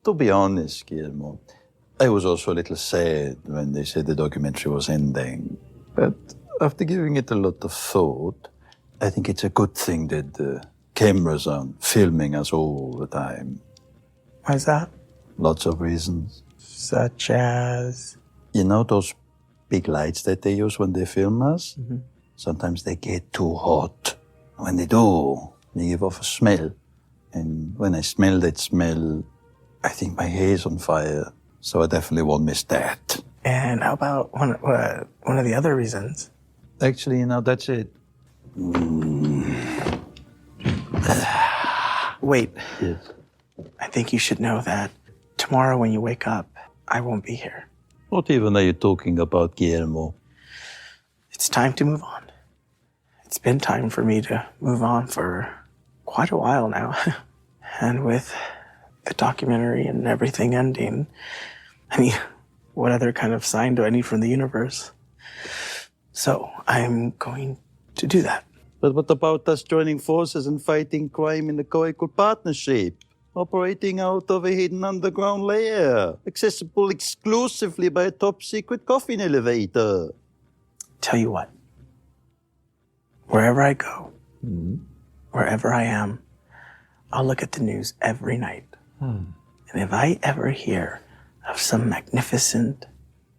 To be honest, Guillermo, I was also a little sad when they said the documentary was ending. But after giving it a lot of thought, I think it's a good thing that the cameras aren't filming us all the time. Why's that? Lots of reasons. Such as? You know those big lights that they use when they film us? Mm-hmm. Sometimes they get too hot. When they do, they give off a smell. And when I smell that smell, I think my hair's on fire. So I definitely won't miss that. And how about one of the other reasons? Actually, that's it. Wait. Yes. I think you should know that tomorrow when you wake up, I won't be here. What even are you talking about, Guillermo? It's time to move on. It's been time for me to move on for quite a while now. And with the documentary and everything ending, I mean, what other kind of sign do I need from the universe? So I'm going to do that. But what about us joining forces and fighting crime in a co-equal partnership? Operating out of a hidden underground lair, accessible exclusively by a top-secret coffin elevator. Tell you what, wherever I go, wherever I am, I'll look at the news every night. And if I ever hear of some magnificent,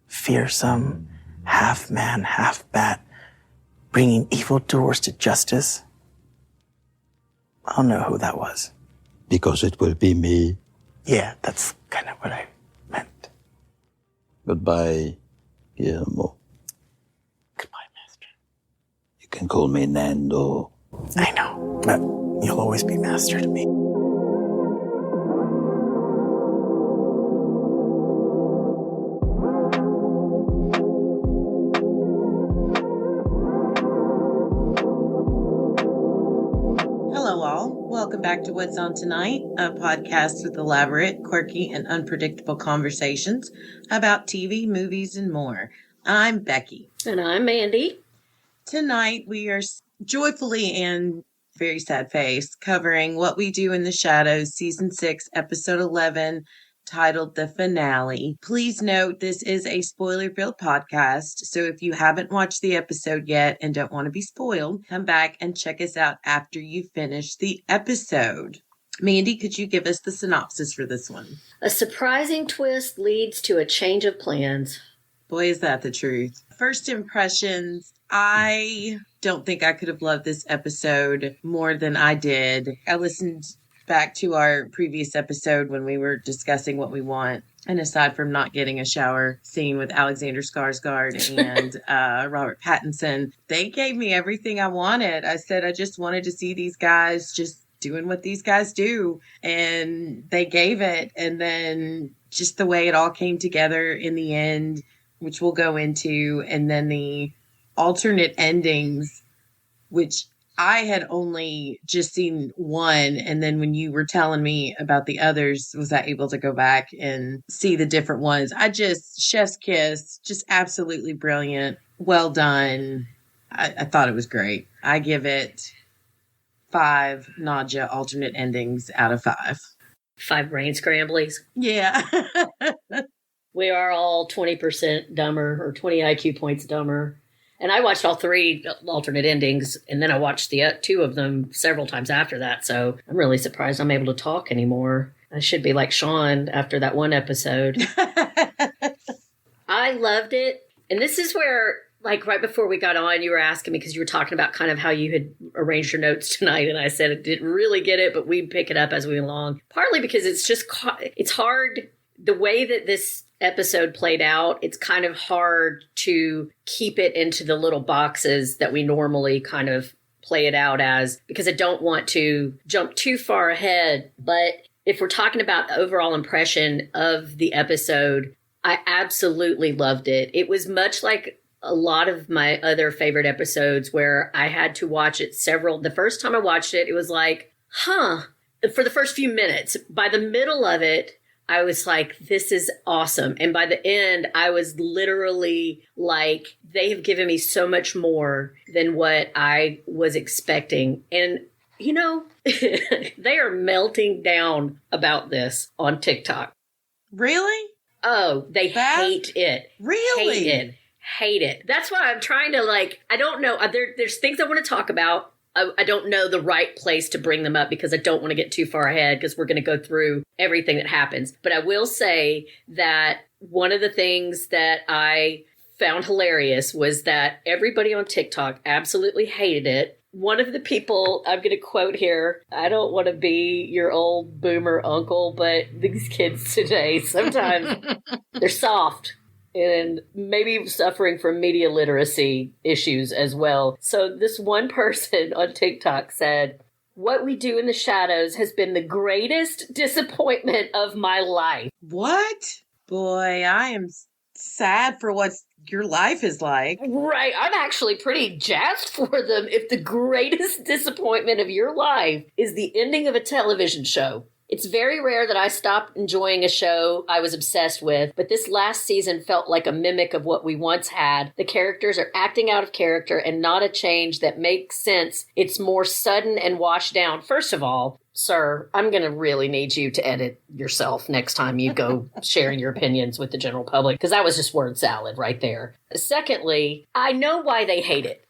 fearsome, half-man, half-bat, bringing evildoers to justice, I'll know who that was. Because it will be me. Yeah, that's kind of what I meant. Goodbye, Guillermo. Goodbye, Master. You can call me Nando. I know, but you'll always be Master to me. Welcome back to What's On Tonight, a podcast with elaborate, quirky, and unpredictable conversations about TV, movies, and more. I'm Becky. And I'm Mandy. Tonight, we are joyfully and very sad face covering What We Do in the Shadows, Season 6, Episode 11, titled The Finale. Please note this is a spoiler-filled podcast, so if you haven't watched the episode yet and don't want to be spoiled, come back and check us out after you finish the episode. Mandy, could you give us the synopsis for this one? A surprising twist leads to a change of plans. Boy, is that the truth. First impressions, I don't think I could have loved this episode more than I did. I listened back to our previous episode when we were discussing what we want. And aside from not getting a shower scene with Alexander Skarsgård and Robert Pattinson, they gave me everything I wanted. I said I just wanted to see these guys just doing what these guys do. And they gave it. And then just the way it all came together in the end, which we'll go into, and then the alternate endings, which I had only just seen one, and then when you were telling me about the others, was I able to go back and see the different ones. Chef's kiss, just absolutely brilliant. Well done. I thought it was great. I give it 5 nausea alternate endings out of 5. 5 brain scramblies. Yeah. We are all 20% dumber, or 20 IQ points dumber. And I watched all 3 alternate endings, and then I watched the 2 of them several times after that. So I'm really surprised I'm able to talk anymore. I should be like Sean after that one episode. I loved it. And this is where, like, right before we got on, you were asking me, because you were talking about kind of how you had arranged your notes tonight. And I said I didn't really get it, but we'd pick it up as we went along. Partly because it's hard. The way that this episode played out, it's kind of hard to keep it into the little boxes that we normally kind of play it out as, because I don't want to jump too far ahead. But if we're talking about overall impression of the episode, I absolutely loved it. It was much like a lot of my other favorite episodes where I had to watch it the first time I watched it, it was like, for the first few minutes. By the middle of it, I was like, this is awesome. And by the end, I was literally like, they have given me so much more than what I was expecting. And, you know, they are melting down about this on TikTok. Really? Oh, they hate it. Really? Hate it. That's why I'm trying to, like, I don't know. There's things I want to talk about. I don't know the right place to bring them up because I don't want to get too far ahead because we're going to go through everything that happens. But I will say that one of the things that I found hilarious was that everybody on TikTok absolutely hated it. One of the people, I'm going to quote here, I don't want to be your old boomer uncle, but these kids today, sometimes they're soft and maybe suffering from media literacy issues as well. So this one person on TikTok said, "What we do in the shadows has been the greatest disappointment of my life." What? Boy, I am sad for what your life is like. Right. I'm actually pretty jazzed for them if the greatest disappointment of your life is the ending of a television show. It's very rare that I stop enjoying a show I was obsessed with, but this last season felt like a mimic of what we once had. The characters are acting out of character and not a change that makes sense. It's more sudden and washed down. First of all, sir, I'm going to really need you to edit yourself next time you go sharing your opinions with the general public, because that was just word salad right there. Secondly, I know why they hate it.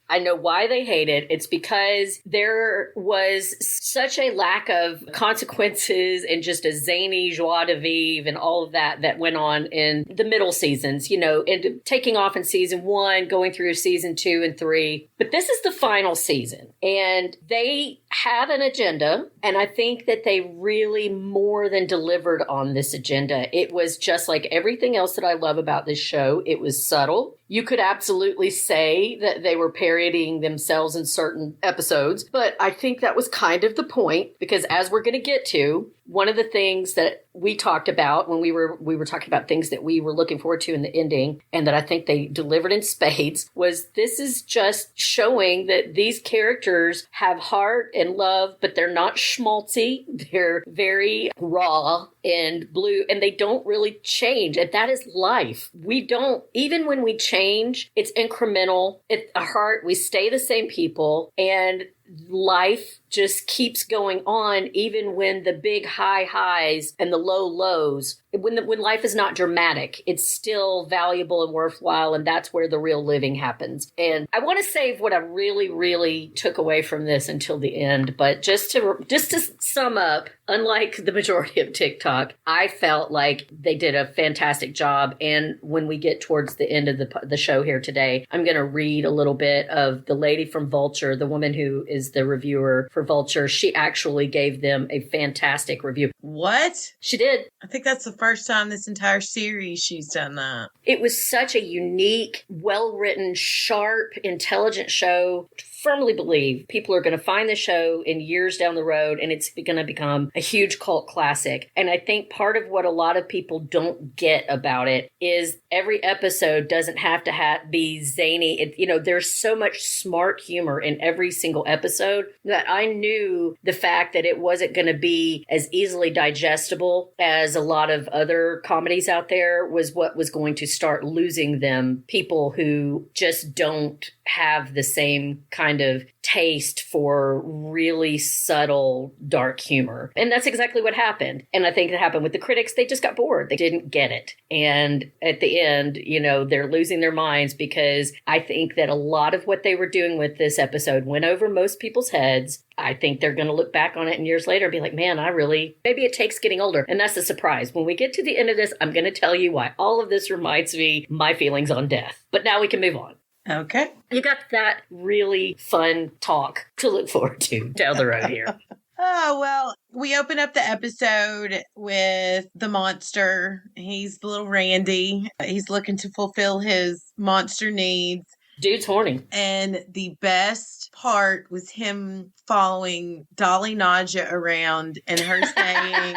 It's because there was such a lack of consequences and just a zany joie de vivre and all of that went on in the middle seasons, you know, and taking off in season 1, going through season 2 and 3. But this is the final season and they had an agenda. And I think that they really more than delivered on this agenda. It was just like everything else that I love about this show. It was subtle. You could absolutely say that they were parodying themselves in certain episodes, but I think that was kind of the point because as we're going to get to, one of the things that we talked about when we were talking about things that we were looking forward to in the ending and that I think they delivered in spades was this is just showing that these characters have heart and love, but they're not schmaltzy. They're very raw and blue and they don't really change. And that is life. We don't, even when we change, it's incremental. It's a heart. We stay the same people and life just keeps going on even when the big high highs and the low lows, when life is not dramatic, it's still valuable and worthwhile, and that's where the real living happens. And I want to save what I really, really took away from this until the end, but just to sum up, unlike the majority of TikTok, I felt like they did a fantastic job. And when we get towards the end of the show here today, I'm going to read a little bit of the lady from Vulture, the woman who is the reviewer for Vulture. She actually gave them a fantastic review. What? She did. I think that's the first time this entire series she's done that. It was such a unique, well-written, sharp, intelligent show. Firmly believe people are going to find the show in years down the road and it's going to become a huge cult classic. And I think part of what a lot of people don't get about it is every episode doesn't have to be zany. There's so much smart humor in every single episode that I knew the fact that it wasn't going to be as easily digestible as a lot of other comedies out there was what was going to start losing them. People who just don't have the same kind of taste for really subtle, dark humor. And that's exactly what happened. And I think it happened with the critics. They just got bored. They didn't get it. And at the end, they're losing their minds because I think that a lot of what they were doing with this episode went over most people's heads. I think they're going to look back on it and years later and be like, man, maybe it takes getting older. And that's the surprise. When we get to the end of this, I'm going to tell you why all of this reminds me my feelings on death. But now we can move on. Okay. You got that really fun talk to look forward to down the road here. Oh, well, we open up the episode with the monster. He's little Randy. He's looking to fulfill his monster needs. Dude's horny. And the best part was him following Dolly Naja around and her saying,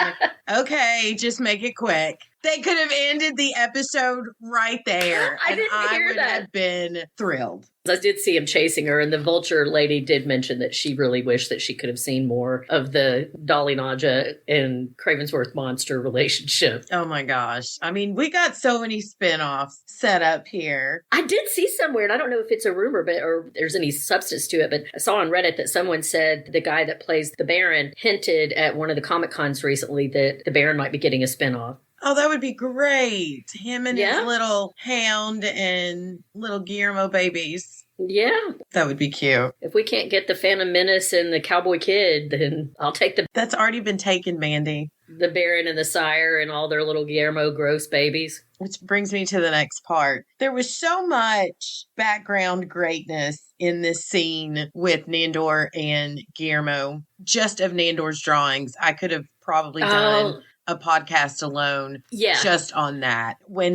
okay, just make it quick. They could have ended the episode right there. I didn't hear would that. have been thrilled. I did see him chasing her, and the Vulture lady did mention that she really wished that she could have seen more of the Dolly Naja and Cravensworth monster relationship. Oh my gosh. I mean, we got so many spinoffs set up here. I did see somewhere, and I don't know if it's a rumor or there's any substance to it, but I saw on Reddit that someone said the guy that plays the Baron hinted at one of the Comic Cons recently that the Baron might be getting a spinoff. Oh, that would be great. Him and Yeah. his little hound and little Guillermo babies. Yeah. That would be cute. If we can't get the Phantom Menace and the Cowboy Kid, then I'll take That's already been taken, Mandy. the Baron and the Sire and all their little Guillermo gross babies. Which brings me to the next part. There was so much background greatness in this scene with Nandor and Guillermo. Just of Nandor's drawings, I could have probably done a podcast alone just on that. When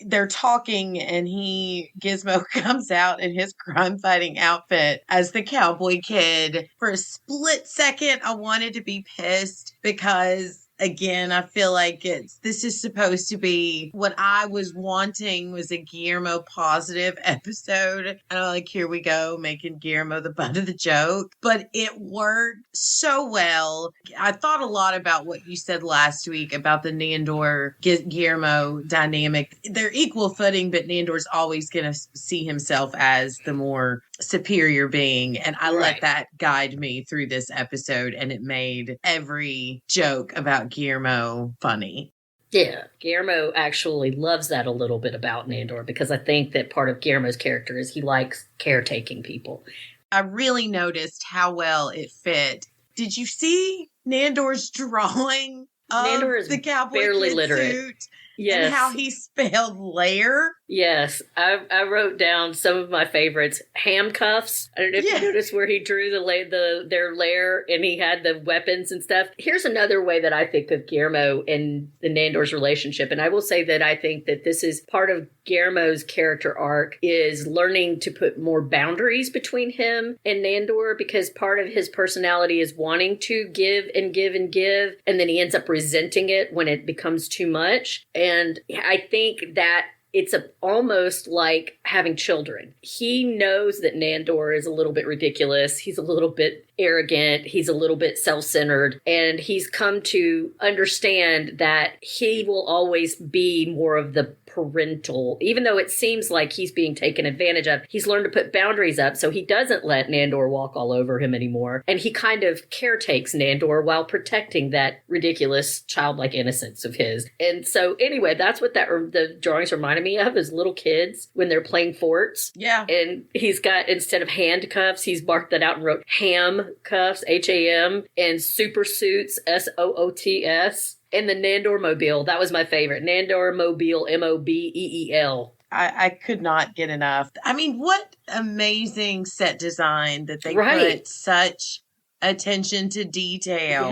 they're talking and Gizmo comes out in his crime fighting outfit as the Cowboy Kid, for a split second I wanted to be pissed because again, I feel like this is supposed to be what I was wanting was a Guillermo positive episode. And I'm like, here we go, making Guillermo the butt of the joke. But it worked so well. I thought a lot about what you said last week about the Nandor Guillermo dynamic. They're equal footing, but Nandor's always going to see himself as the more superior being. And I let that guide me through this episode, and it made every joke about Guillermo funny. Yeah, Guillermo actually loves that a little bit about Nandor, because I think that part of Guillermo's character is he likes caretaking people. I really noticed how well it fit. Did you see Nandor's drawing of Nandor is the Cowboy barely Kid literate. suit? Yes. And how he spelled lair? Yes, I wrote down some of my favorites. Handcuffs. I don't know if you noticed where he drew their lair and he had the weapons and stuff. Here's another way that I think of Guillermo and the Nandor's relationship. And I will say that I think that this is part of Guillermo's character arc, is learning to put more boundaries between him and Nandor, because part of his personality is wanting to give and give and give. And then he ends up resenting it when it becomes too much. And I think that it's almost like having children. He knows that Nandor is a little bit ridiculous. He's a little bit arrogant. He's a little bit self-centered. And he's come to understand that he will always be more of the parental, even though it seems like he's being taken advantage of. He's learned to put boundaries up, so he doesn't let Nandor walk all over him anymore. And he kind of caretakes Nandor while protecting that ridiculous childlike innocence of his. And so anyway, that's what the drawings reminded me of, is little kids when they're playing forts. Yeah. And he's got, instead of handcuffs, he's marked that out and wrote ham cuffs, Ham, and super suits, SOOTS. And the Nandor Mobile, that was my favorite. Nandor Mobile, MOBEEL. I could not get enough. I mean, what amazing set design that they put such attention to detail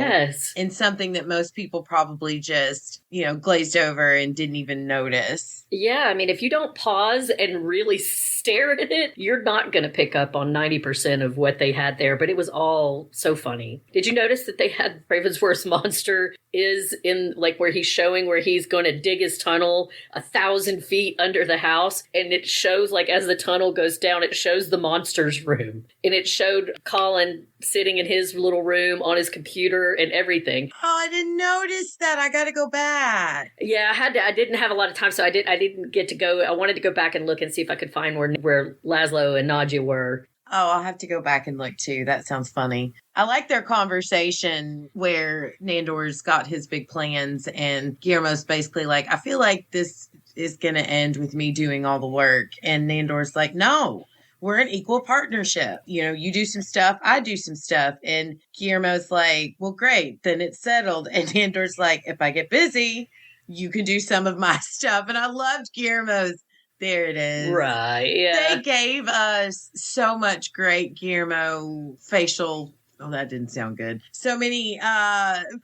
in something that most people probably just, glazed over and didn't even notice. Yeah, I mean, if you don't pause and really stare at it, you're not going to pick up on 90% of what they had there, but it was all so funny. Did you notice that they had Ravensworth's monster is in, like, where he's showing where he's going to dig his tunnel 1,000 feet under the house, and it shows, like, as the tunnel goes down, it shows the monster's room. And it showed Colin sitting in his little room on his computer and everything. Oh, I didn't notice that. I got to go back. Yeah, I didn't have a lot of time, so I didn't get to go. I wanted to go back and look and see if I could find where Laszlo and Nadja were. Oh, I'll have to go back and look too. That sounds funny. I like their conversation where Nandor's got his big plans and Guillermo's basically like, I feel like this is going to end with me doing all the work. And Nandor's like, no, we're an equal partnership. You do some stuff, I do some stuff. And Guillermo's like, well, great, then it's settled. And Nandor's like, if I get busy, you can do some of my stuff. And I loved Guillermo's. There it is. Right, yeah. They gave us so much great Guillermo facial. Oh, that didn't sound good. So many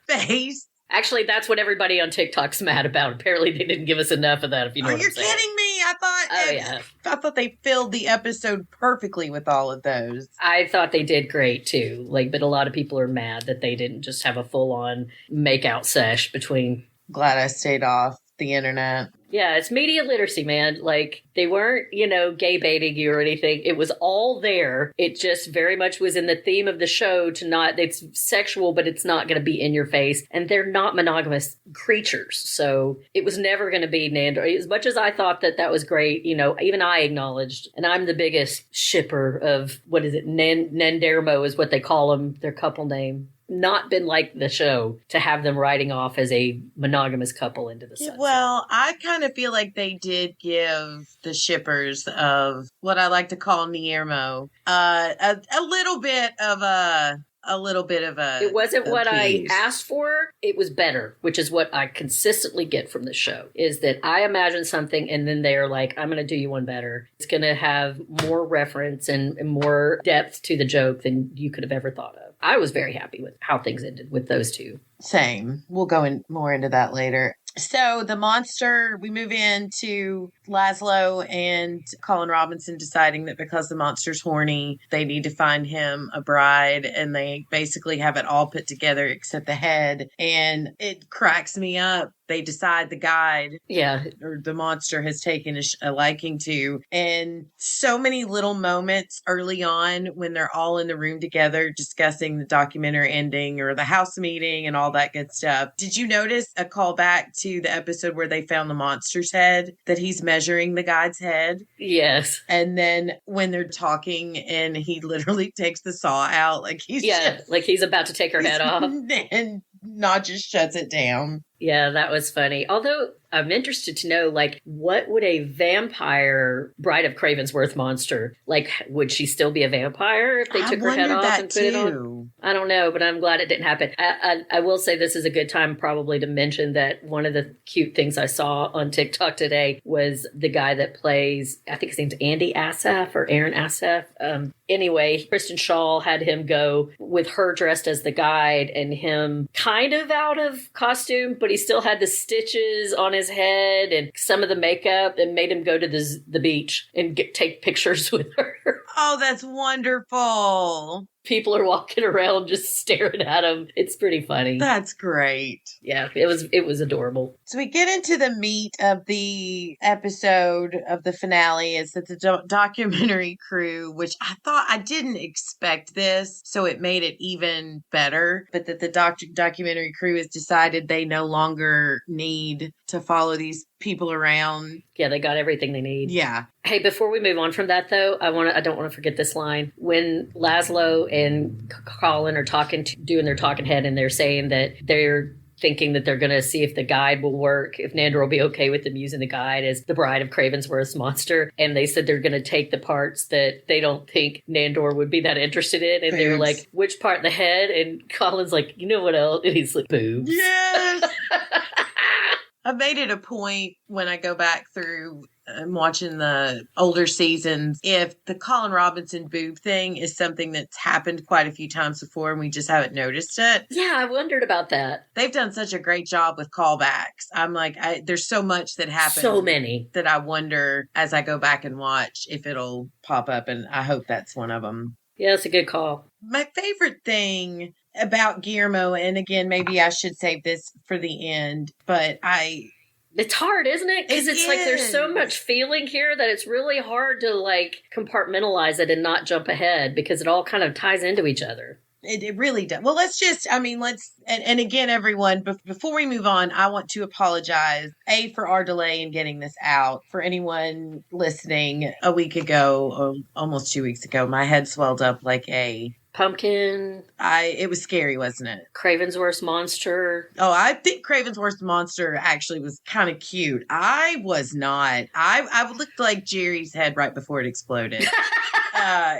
face. Actually, that's what everybody on TikTok's mad about. Apparently, they didn't give us enough of that, if you know what I'm saying. You're kidding me. I thought they filled the episode perfectly with all of those. I thought they did great, too. But a lot of people are mad that they didn't just have a full-on make-out sesh between... Glad I stayed off the internet. Yeah, it's media literacy, man. They weren't, gay baiting you or anything. It was all there. It just very much was in the theme of the show it's sexual, but it's not going to be in your face. And they're not monogamous creatures. So it was never going to be Nandor. As much as I thought that was great, even I acknowledged, and I'm the biggest shipper of, what is it? Nandermo is what they call them, their couple name. not been like the show to have them riding off as a monogamous couple into the sunset. Well, I kind of feel like they did give the shippers of what I like to call Niermo a little bit of a It wasn't what I piece. asked for. It was better, which is what I consistently get from the show, is that I imagine something and then they're like, I'm going to do you one better. It's going to have more reference and more depth to the joke than you could have ever thought of. I was very happy with how things ended with those two. Same. We'll go more into that later. So the monster, we move into Laszlo and Colin Robinson deciding that because the monster's horny, they need to find him a bride, and they basically have it all put together except the head. And it cracks me up. They decide the guide, or the monster, has taken a liking to. And so many little moments early on when they're all in the room together discussing the documentary ending or the house meeting and all that good stuff. Did you notice a callback to the episode where they found the monster's head, that he's measuring the guide's head? Yes. And then when they're talking and he literally takes the saw out, like he's like he's about to take her head off. And not just shuts it down. Yeah, that was funny. Although I'm interested to know, like, what would a vampire Bride of Cravensworth monster, like, would she still be a vampire if they took her head off and put it on? I don't know, but I'm glad it didn't happen. I will say this is a good time probably to mention that one of the cute things I saw on TikTok today was the guy that plays, I think his name's Andy Asaf or Aaron Asaf. Anyway, Kristen Shaw had him go with her dressed as the guide and him kind of out of costume, but he still had the stitches on his head and some of the makeup, and made him go to the beach and take pictures with her. Oh, that's wonderful. People are walking around just staring at him. It's pretty funny. That's great. Yeah, it was adorable. So we get into the meat of the episode of the finale, is that the documentary crew, which I didn't expect this, so it made it even better, but that the documentary crew has decided they no longer need to follow these people around. Yeah, they got everything they need. Yeah. Hey, before we move on from that, though, I don't want to forget this line. When Laszlo and Colin are doing their talking head, and they're saying that they're thinking that they're going to see if the guide will work, if Nandor will be okay with them using the guide as the Bride of Cravensworth's monster. And they said they're going to take the parts that they don't think Nandor would be that interested in. And they were like, which part? The head? And Colin's like, you know what else? And he's like, boobs. Yes. I made it a point when I go back through and watching the older seasons, if the Colin Robinson boob thing is something that's happened quite a few times before and we just haven't noticed it. Yeah, I wondered about that. They've done such a great job with callbacks. I'm like, there's so much that happens. So many. That I wonder as I go back and watch if it'll pop up, and I hope that's one of them. Yeah, that's a good call. My favorite thing about Guillermo, and again, maybe I should save this for the end, but it's hard, isn't it? Because it's like there's so is. much feeling here that it's really hard to like compartmentalize it and not jump ahead, because it all kind of ties into each other. It really does. Well, and again, everyone, before we move on, I want to apologize, for our delay in getting this out. For anyone listening, a week ago, or almost 2 weeks ago, my head swelled up like a pumpkin. It was scary, wasn't it? Cravensworth's monster. Oh, I think Cravensworth's monster actually was kind of cute. I was not. I looked like Jerry's head right before it exploded.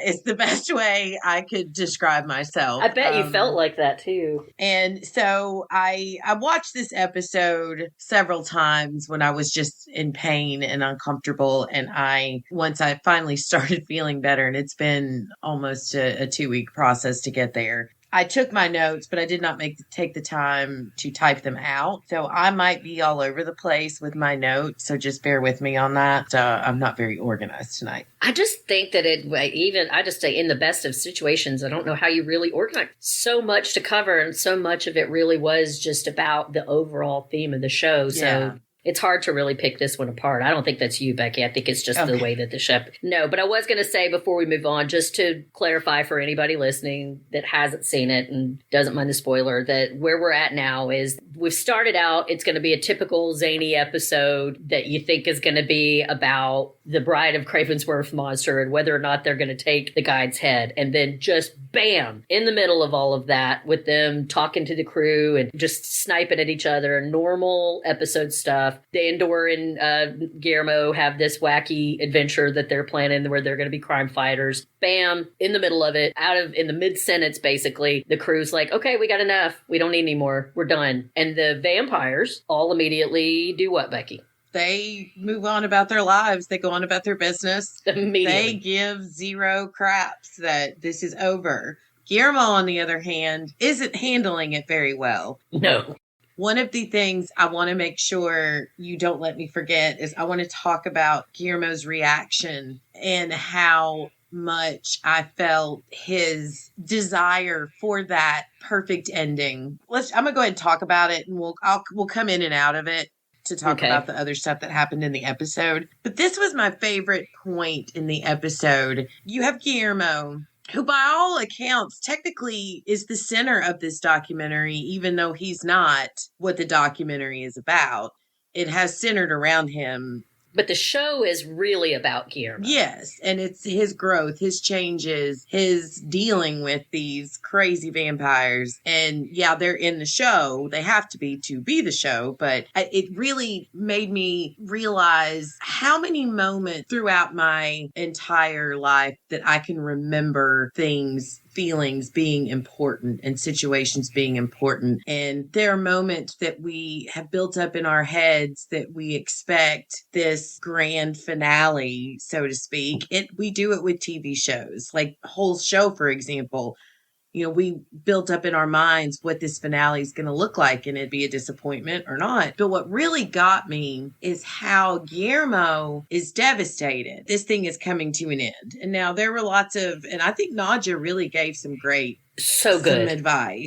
It's the best way I could describe myself. I bet you felt like that too. And so I watched this episode several times when I was just in pain and uncomfortable. And once I finally started feeling better, and it's been almost a 2-week process to get there, I took my notes, but I did not take the time to type them out. So I might be all over the place with my notes. So just bear with me on that. I'm not very organized tonight. I just think that I just say in the best of situations, I don't know how you really organize. So much to cover, and so much of it really was just about the overall theme of the show. So It's hard to really pick this one apart. I don't think that's you, Becky. I think it's just the way that the show. No, but I was going to say before we move on, just to clarify for anybody listening that hasn't seen it and doesn't mind the spoiler, that where we're at now is we've started out, it's going to be a typical zany episode that you think is going to be about the Bride of Cravensworth monster and whether or not they're going to take the guide's head. And then just bam, in the middle of all of that with them talking to the crew and just sniping at each other, normal episode stuff. Andor and Guillermo have this wacky adventure that they're planning where they're going to be crime fighters. Bam, in the middle of it, in the mid-sentence, basically, the crew's like, okay, we got enough. We don't need any more. We're done. And the vampires all immediately do what, Becky? They move on about their lives. They go on about their business. Immediately. They give zero craps that this is over. Guillermo, on the other hand, isn't handling it very well. No. One of the things I want to make sure you don't let me forget is I want to talk about Guillermo's reaction and how much I felt his desire for that perfect ending. I'm going to go ahead and talk about it, and we'll come in and out of it to talk about the other stuff that happened in the episode. But this was my favorite point in the episode. You have Guillermo, who by all accounts technically is the center of this documentary, even though he's not what the documentary is about. It has centered around him. But the show is really about Guillermo. Yes, and it's his growth, his changes, his dealing with these crazy vampires. And yeah, they're in the show. They have to be the show. But it really made me realize how many moments throughout my entire life that I can remember feelings being important and situations being important. And there are moments that we have built up in our heads that we expect this grand finale, so to speak. We do it with TV shows, like Whole Show, for example. You know, we built up in our minds what this finale is going to look like, and it'd be a disappointment or not. But what really got me is how Guillermo is devastated. This thing is coming to an end. And now there were and I think Nadja really gave some advice.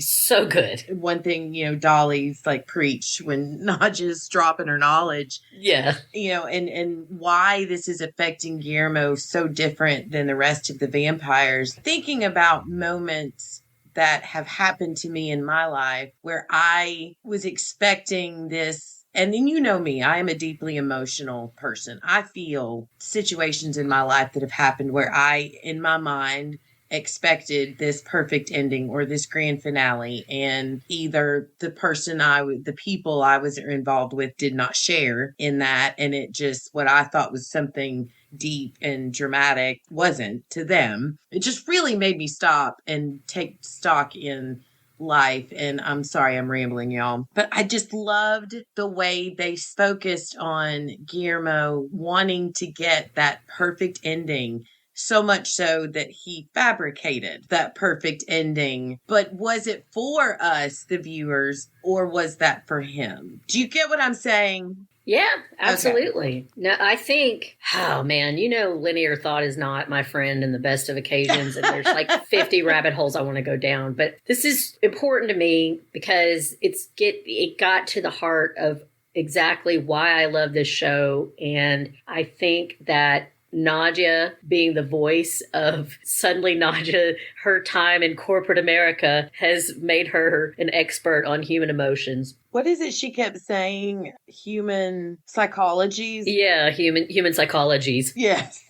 So good. One thing, Dolly's like preach when Nadja's dropping her knowledge. Yeah. And why this is affecting Guillermo so different than the rest of the vampires. Thinking about moments that have happened to me in my life where I was expecting this. And then you know me, I am a deeply emotional person. I feel situations in my life that have happened where I, in my mind, expected this perfect ending or this grand finale, and either the people I was involved with did not share in that, and it just, what I thought was something deep and dramatic wasn't to them. It just really made me stop and take stock in life. And I'm sorry I'm rambling, y'all, but I just loved the way they focused on Guillermo wanting to get that perfect ending. So much so that he fabricated that perfect ending. But was it for us, the viewers, or was that for him? Do you get what I'm saying? Yeah, absolutely. Okay. No, I think, linear thought is not my friend in the best of occasions. And there's like 50 rabbit holes I want to go down. But this is important to me because it got to the heart of exactly why I love this show. And I think that Nadja being the voice of suddenly Nadja, her time in corporate America has made her an expert on human emotions. What is it she kept saying? Human psychologies? Yeah, human psychologies. Yes.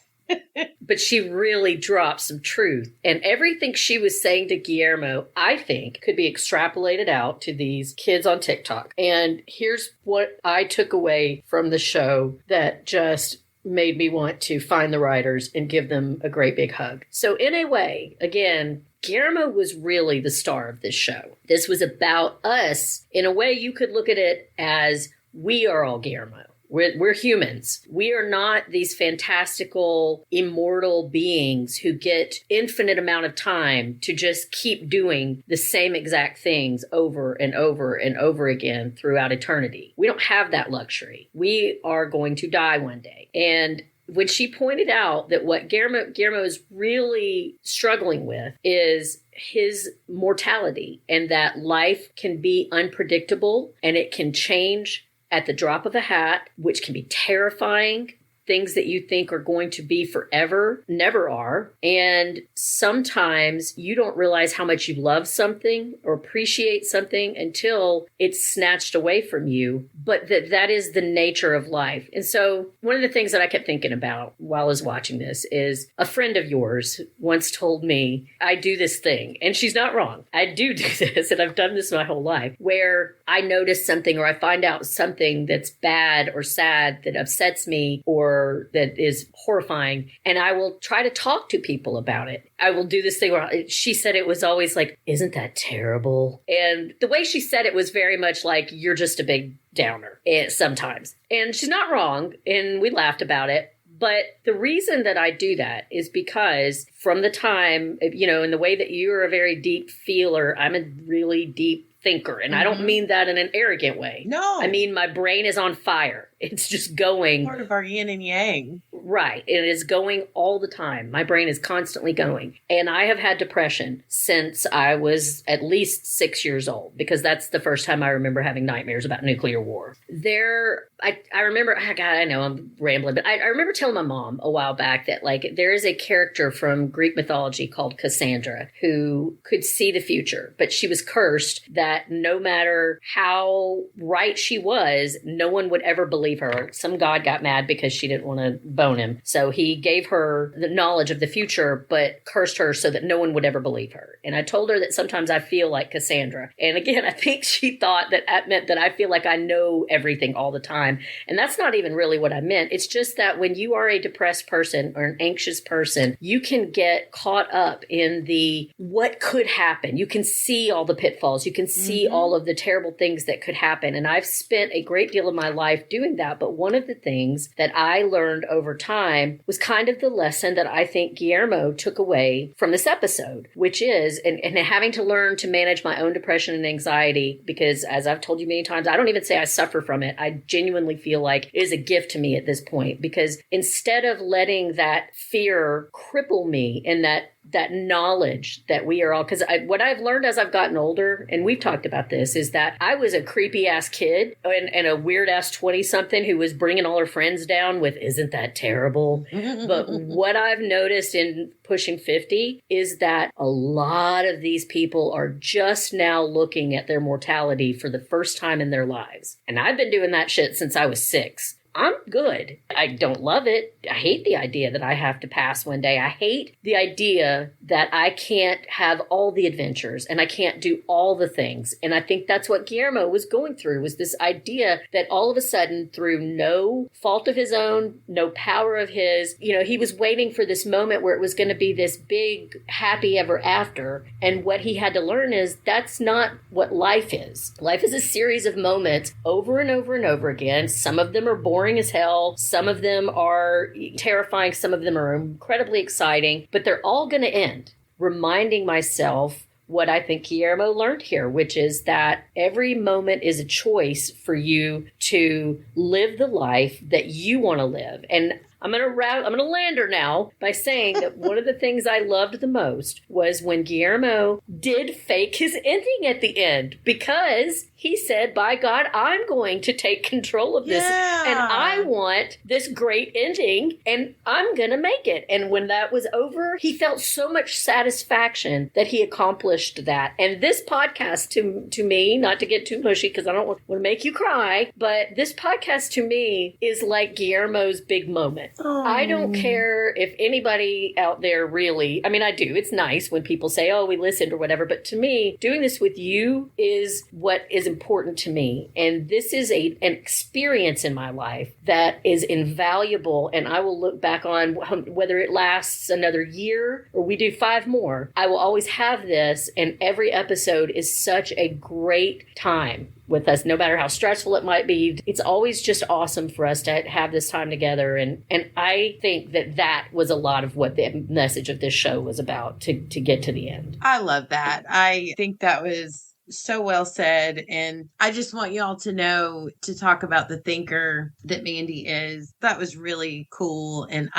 But she really dropped some truth. And everything she was saying to Guillermo, I think, could be extrapolated out to these kids on TikTok. And here's what I took away from the show that just made me want to find the writers and give them a great big hug. So in a way, again, Guillermo was really the star of this show. This was about us. In a way, you could look at it as we are all Guillermo. We're humans. We are not these fantastical, immortal beings who get infinite amount of time to just keep doing the same exact things over and over and over again throughout eternity. We don't have that luxury. We are going to die one day. And when she pointed out that what Guillermo is really struggling with is his mortality, and that life can be unpredictable and it can change at the drop of a hat, which can be terrifying. Things that you think are going to be forever never are. And sometimes you don't realize how much you love something or appreciate something until it's snatched away from you. But that is the nature of life. And so one of the things that I kept thinking about while I was watching this is a friend of yours once told me, I do this thing, and she's not wrong. I do this, and I've done this my whole life, where I notice something or I find out something that's bad or sad that upsets me or that is horrifying, and I will try to talk to people about it. I will do this thing where she said it was always like, isn't that terrible? And the way she said it was very much like, you're just a big downer sometimes. And she's not wrong, and we laughed about it. But the reason that I do that is because from the time, in the way that you're a very deep feeler, I'm a really deep thinker. And I don't mean that in an arrogant way. No. I mean, my brain is on fire. It's just going. Part of our yin and yang. Right. It is going all the time. My brain is constantly going. And I have had depression since I was at least 6 years old, because that's the first time I remember having nightmares about nuclear war. I remember, God, I know I'm rambling, but I remember telling my mom a while back that there is a character from Greek mythology called Cassandra who could see the future, but she was cursed that no matter how right she was, no one would ever believe her. Some god got mad because she didn't want to bone him. So he gave her the knowledge of the future, but cursed her so that no one would ever believe her. And I told her that sometimes I feel like Cassandra. And again, I think she thought that meant that I feel like I know everything all the time. And that's not even really what I meant. It's just that when you are a depressed person or an anxious person, you can get caught up in the what could happen. You can see all the pitfalls. You can see all of the terrible things that could happen. And I've spent a great deal of my life doing that. But one of the things that I learned over time was kind of the lesson that I think Guillermo took away from this episode, which is, and having to learn to manage my own depression and anxiety, because as I've told you many times, I don't even say I suffer from it. I genuinely feel like it is a gift to me at this point, because instead of letting that fear cripple me and that knowledge that we are all, because what I've learned as I've gotten older, and we've talked about this, is that I was a creepy ass kid and a weird ass 20-something who was bringing all her friends down with, isn't that terrible? But what I've noticed in pushing 50 is that a lot of these people are just now looking at their mortality for the first time in their lives. And I've been doing that shit since I was 6. I'm good. I don't love it. I hate the idea that I have to pass one day. I hate the idea that I can't have all the adventures and I can't do all the things. And I think that's what Guillermo was going through, was this idea that all of a sudden, through no fault of his own, no power of his, he was waiting for this moment where it was going to be this big, happy ever after. And what he had to learn is that's not what life is. Life is a series of moments over and over and over again. Some of them are boring as hell. Some of them are terrifying. Some of them are incredibly exciting, but they're all going to end. Reminding myself what I think Guillermo learned here, which is that every moment is a choice for you to live the life that you want to live. And I'm going to land her now by saying that one of the things I loved the most was when Guillermo did fake his ending at the end, because he said, by God, I'm going to take control of this. Yeah. And I want this great ending and I'm going to make it. And when that was over, he felt so much satisfaction that he accomplished that. And this podcast to me, not to get too mushy because I don't want to make you cry, but this podcast to me is like Guillermo's big moment. Oh. I don't care if anybody out there really, I mean, I do. It's nice when people say, oh, we listened or whatever. But to me, doing this with you is what is important to me. And this is an experience in my life that is invaluable. And I will look back on whether it lasts another year or we do 5 more. I will always have this. And every episode is such a great time with us, no matter how stressful it might be. It's always just awesome for us to have this time together. And I think that was a lot of what the message of this show was about, to get to the end. I love that. I think that was so well said. And I just want y'all to know, to talk about the thinker that Mandy is. That was really cool. And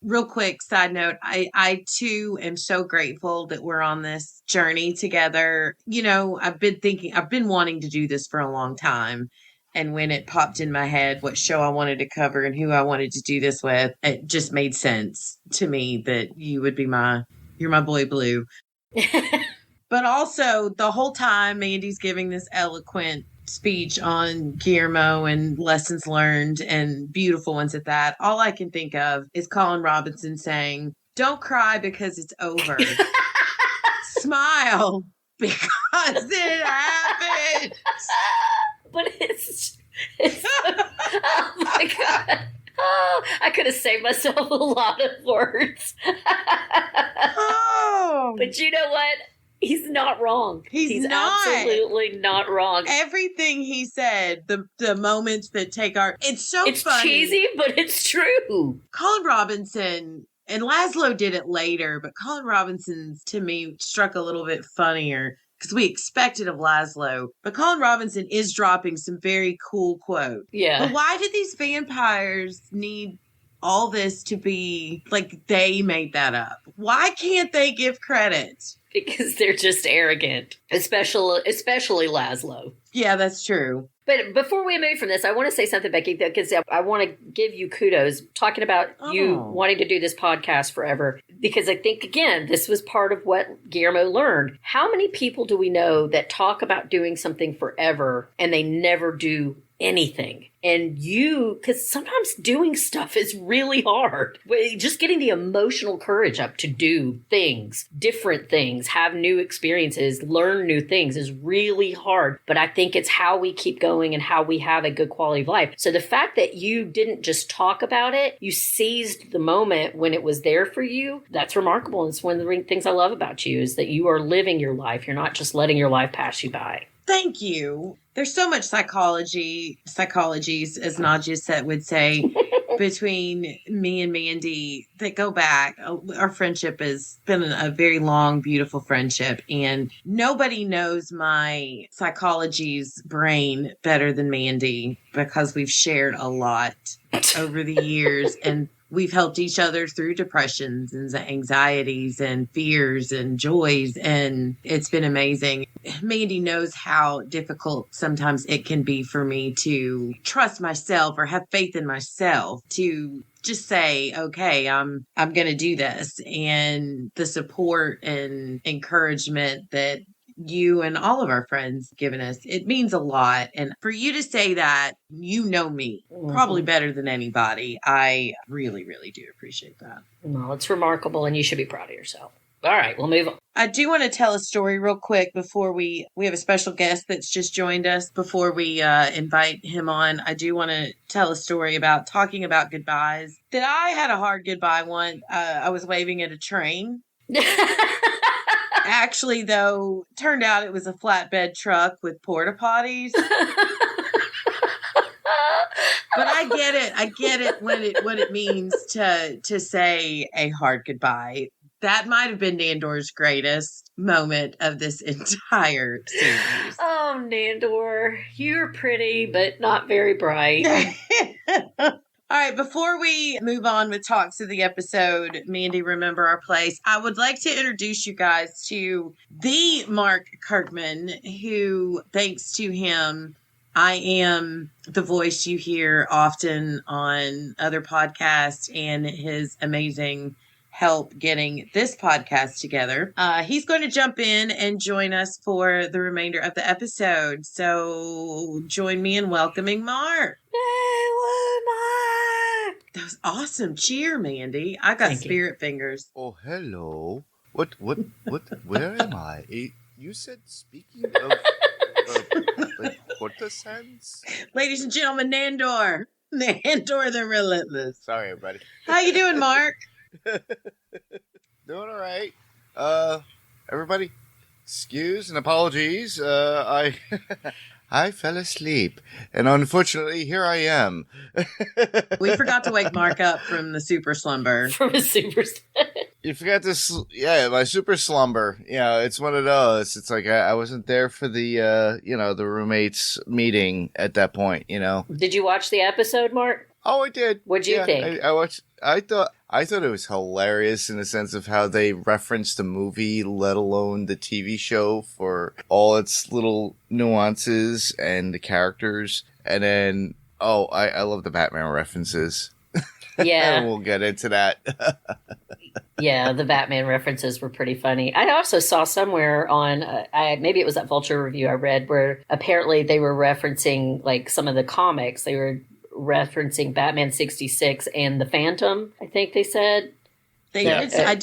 real quick side note, I too am so grateful that we're on this journey together. I've been wanting to do this for a long time. And when it popped in my head what show I wanted to cover and who I wanted to do this with, it just made sense to me that you would be you're my boy Blue. But also, the whole time Mandy's giving this eloquent speech on Guillermo and lessons learned and beautiful ones at that, all I can think of is Colin Robinson saying, "Don't cry because it's over. Smile because it happened." But it's oh my God. Oh, I could have saved myself a lot of words. Oh. But you know what? He's not wrong. He's not. Absolutely not wrong. Everything he said, the moments that take it's funny. It's cheesy, but it's true. Colin Robinson, and Laszlo did it later, but Colin Robinson's, to me, struck a little bit funnier because we expected of Laszlo. But Colin Robinson is dropping some very cool quotes. Yeah. But why did these vampires need all this to be like they made that up? Why can't they give credit? Because they're just arrogant, especially Laszlo. Yeah, that's true. But before we move from this, I want to say something, Becky, because I want to give you kudos talking about you wanting to do this podcast forever. Because I think, again, this was part of what Guillermo learned. How many people do we know that talk about doing something forever and they never do anything? And because sometimes doing stuff is really hard. Just getting the emotional courage up to do things, different things, have new experiences, learn new things is really hard. But I think it's how we keep going and how we have a good quality of life. So the fact that you didn't just talk about it, you seized the moment when it was there for you, that's remarkable. And it's one of the things I love about you is that you are living your life. You're not just letting your life pass you by. Thank you. There's so much psychologies, as Nadia would say, between me and Mandy that go back. Our friendship has been a very long, beautiful friendship. And nobody knows my psychology's brain better than Mandy because we've shared a lot over the years. And we've helped each other through depressions and anxieties and fears and joys. And it's been amazing. Mandy knows how difficult sometimes it can be for me to trust myself or have faith in myself to just say, okay, I'm going to do this. And the support and encouragement that you and all of our friends given us, it means a lot. And for you to say that, you know me probably better than anybody, I really, really do appreciate that. Well, it's remarkable and you should be proud of yourself. All right, we'll move on. I do want to tell a story real quick before we have a special guest that's just joined us. Before we invite him on, I do want to tell a story about talking about goodbyes. That I had a hard goodbye once. I was waving at a train. Actually, though, turned out it was a flatbed truck with porta potties. But I get it what it means to say a hard goodbye. That might have been Nandor's greatest moment of this entire series. Oh, Nandor, you're pretty, but not very bright. All right, before we move on with talks of the episode, Mandy, Remember Our Place, I would like to introduce you guys to the Mark Kirkman, who, thanks to him, I am the voice you hear often on other podcasts and his amazing help getting this podcast together. He's going to jump in and join us for the remainder of the episode. So join me in welcoming Mark. That was awesome. Cheer, Mandy. I got spirit fingers. Oh, hello. What, where am I? You said speaking of, like, courtesans? Ladies and gentlemen, Nandor. Nandor the Relentless. Sorry, everybody. How you doing, Mark? Doing all right. Everybody, excuse and apologies. I fell asleep, and unfortunately, here I am. We forgot to wake Mark up from the super slumber. From a super You forgot to, my super slumber. Yeah, it's one of those. It's like I wasn't there for the, the roommates meeting at that point, Did you watch the episode, Mark? Oh, I did. What'd you think? I watched. I thought it was hilarious in the sense of how they referenced the movie, let alone the TV show, for all its little nuances and the characters. And then, I love the Batman references. Yeah. And we'll get into that. Yeah, the Batman references were pretty funny. I also saw somewhere on, maybe it was that Vulture review I read, where apparently they were referencing like some of the comics. They were referencing Batman 66 and the Phantom, I think they said. I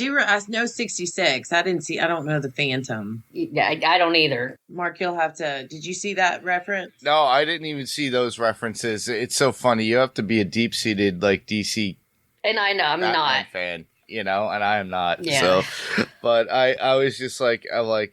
know 66. I don't know the Phantom. Yeah, I don't either. Mark, you'll have to. Did you see that reference? No, I didn't even see those references. It's so funny. You have to be a deep-seated like DC. And I know I'm Batman not fan, and I am not. Yeah. So, but I was just like,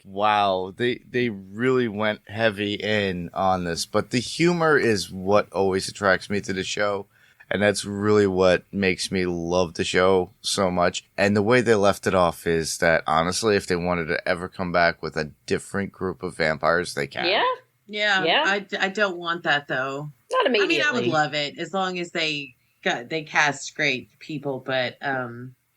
wow, they really went heavy in on this. But the humor is what always attracts me to the show. And that's really what makes me love the show so much. And the way they left it off is that, honestly, if they wanted to ever come back with a different group of vampires, they can. Yeah. I don't want that, though. Not immediately. I would love it as long as they cast great people. But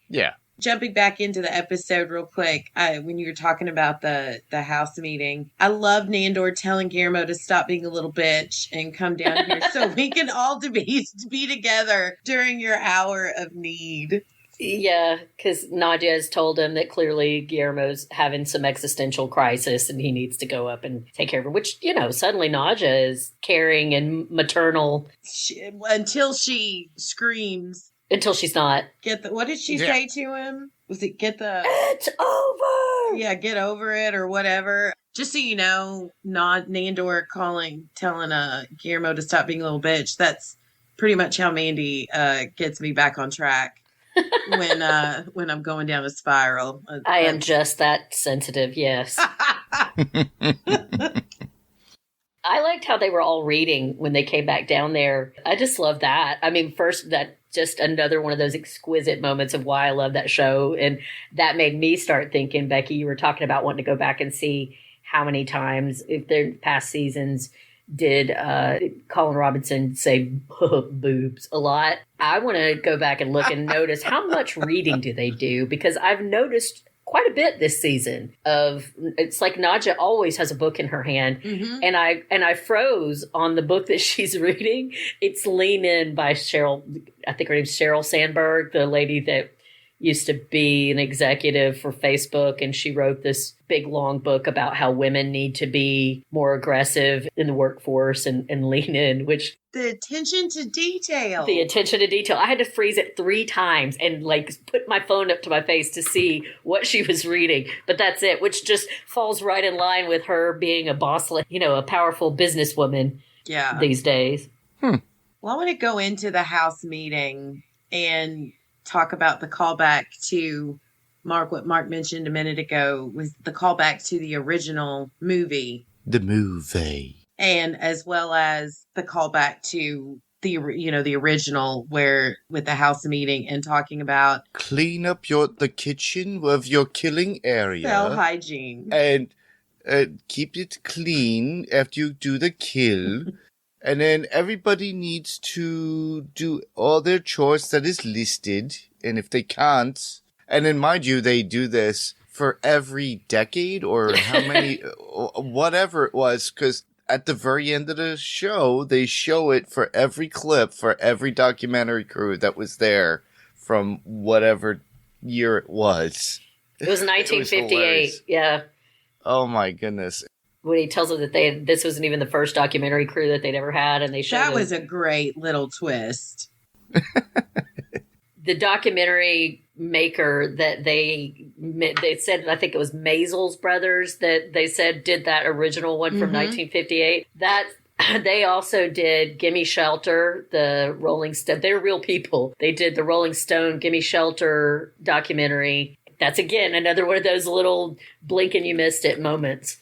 yeah. Jumping back into the episode real quick, when you were talking about the house meeting, I love Nandor telling Guillermo to stop being a little bitch and come down here so we can all be together during your hour of need. Yeah, because Nadia has told him that clearly Guillermo's having some existential crisis and he needs to go up and take care of her, which, suddenly Nadia is caring and maternal. Until she screams. Until she's not. What did she say to him? Was it it's over? Yeah, get over it or whatever. Just so you know, Nandor telling Guillermo to stop being a little bitch. That's pretty much how Mandy gets me back on track when I'm going down a spiral. I am just that sensitive, yes. I liked how they were all reading when they came back down there. I just love that. I mean, first, that just another one of those exquisite moments of why I love that show. And that made me start thinking, Becky, you were talking about wanting to go back and see how many times, if their past seasons, did Colin Robinson say boobs a lot. I want to go back and look and notice how much reading do they do, because I've noticed quite a bit this season it's like Nadia always has a book in her hand. Mm-hmm. And I froze on the book that she's reading. It's Lean In by Sheryl, I think her name's Sheryl Sandberg, the lady that used to be an executive for Facebook. And she wrote this big, long book about how women need to be more aggressive in the workforce and lean in, which... The attention to detail. I had to freeze it 3 times and put my phone up to my face to see what she was reading. But that's it, which just falls right in line with her being a boss, a powerful businesswoman these days. Well, I want to go into the house meeting and talk about the callback to what Mark mentioned a minute ago was the callback to the original movie. The movie. And as well as the callback to the original where with the house meeting and talking about clean up the kitchen of your killing area. Cell hygiene. And keep it clean after you do the kill. And then everybody needs to do all their chores that is listed. And if they can't, and then mind you, they do this for every decade or how many, whatever it was, because at the very end of the show, they show it for every clip, for every documentary crew that was there from whatever year it was. It was 1958, yeah. Oh my goodness. When he tells them that this wasn't even the first documentary crew that they'd ever had, and they showed that was a great little twist. The documentary maker that they said, I think it was Maisels Brothers, that they said did that original one from 1958. That they also did Gimme Shelter, the Rolling Stone. They're real people. They did the Rolling Stone Gimme Shelter documentary. That's again another one of those little blink and you missed it moments.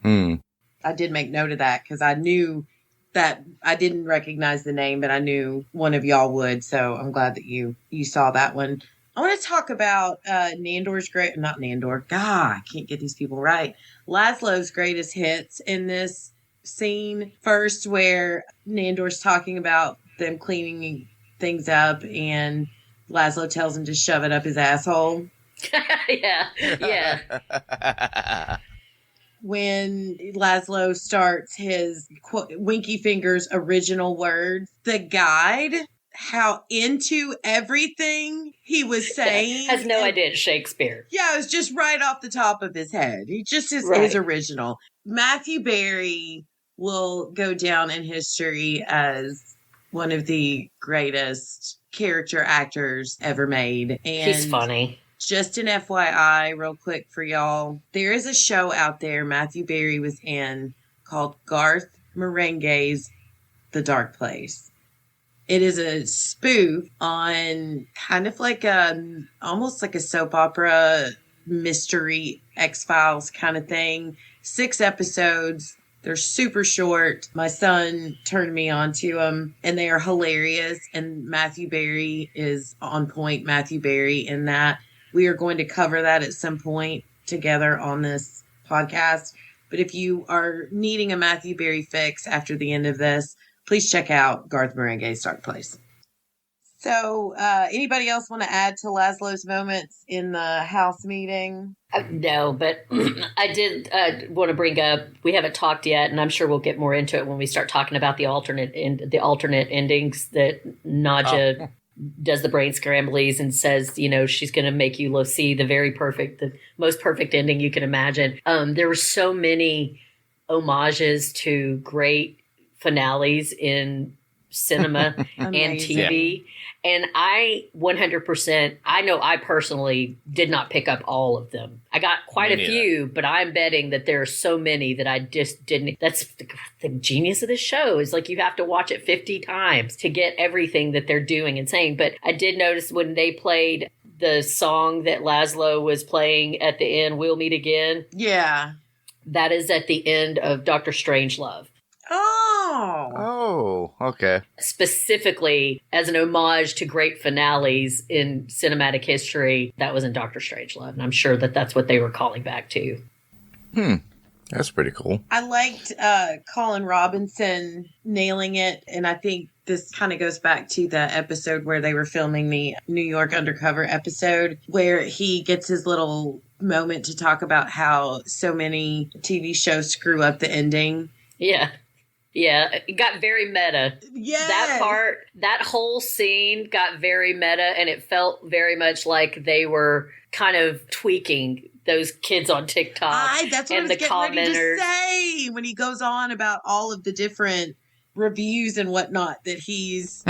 I did make note of that because I knew that I didn't recognize the name, but I knew one of y'all would. So I'm glad that you saw that one. I want to talk about not Nandor. God, I can't get these people right. Laszlo's greatest hits in this scene. First, where Nandor's talking about them cleaning things up, and Laszlo tells him to shove it up his asshole. yeah. When Laszlo starts his Winky Fingers original words, the guide, how into everything he was saying. Has no idea it's Shakespeare. Yeah, it was just right off the top of his head. He just is Right. his original. Matthew Berry will go down in history as one of the greatest character actors ever made. And He's funny. just an FYI, real quick for y'all, there is a show out there Matthew Berry was in called Garth Marenghi's The Dark Place. It is a spoof on kind of like almost like a soap opera mystery X-Files kind of thing. 6 episodes. They're super short. My son turned me on to them, and they are hilarious. And Matthew Berry is on point. Matthew Berry in that. We are going to cover that at some point together on this podcast. But if you are needing a Matthew Berry fix after the end of this, please check out Garth Marenghi's Dark Place. So, anybody else want to add to Laszlo's moments in the house meeting? No, but I did want to bring up, we haven't talked yet, and I'm sure we'll get more into it when we start talking about the alternate endings that Nadja does the brain scramblies and says, you know, she's going to make you see the most perfect ending you can imagine. There were so many homages to great finales in cinema and TV. And I 100%, I know I personally did not pick up all of them. I got quite a few, but I'm betting that there are so many that I just didn't. That's the genius of this show is like you have to watch it 50 times to get everything that they're doing and saying. But I did notice when they played the song that Laszlo was playing at the end, We'll Meet Again. Yeah. That is at the end of Dr. Strangelove. Oh, okay. Specifically as an homage to great finales in cinematic history, that was in Doctor Strangelove. And I'm sure that that's what they were calling back to. That's pretty cool. I liked Colin Robinson nailing it. And I think this kind of goes back to the episode where they were filming the New York Undercover episode, where he gets his little moment to talk about how so many TV shows screw up the ending. Yeah. Yeah, it got very meta. Yeah. That whole scene got very meta, and it felt very much like they were kind of tweaking those kids on TikTok. That's what and I was the getting ready commenters. to say when he goes on about all of the different reviews and whatnot that he's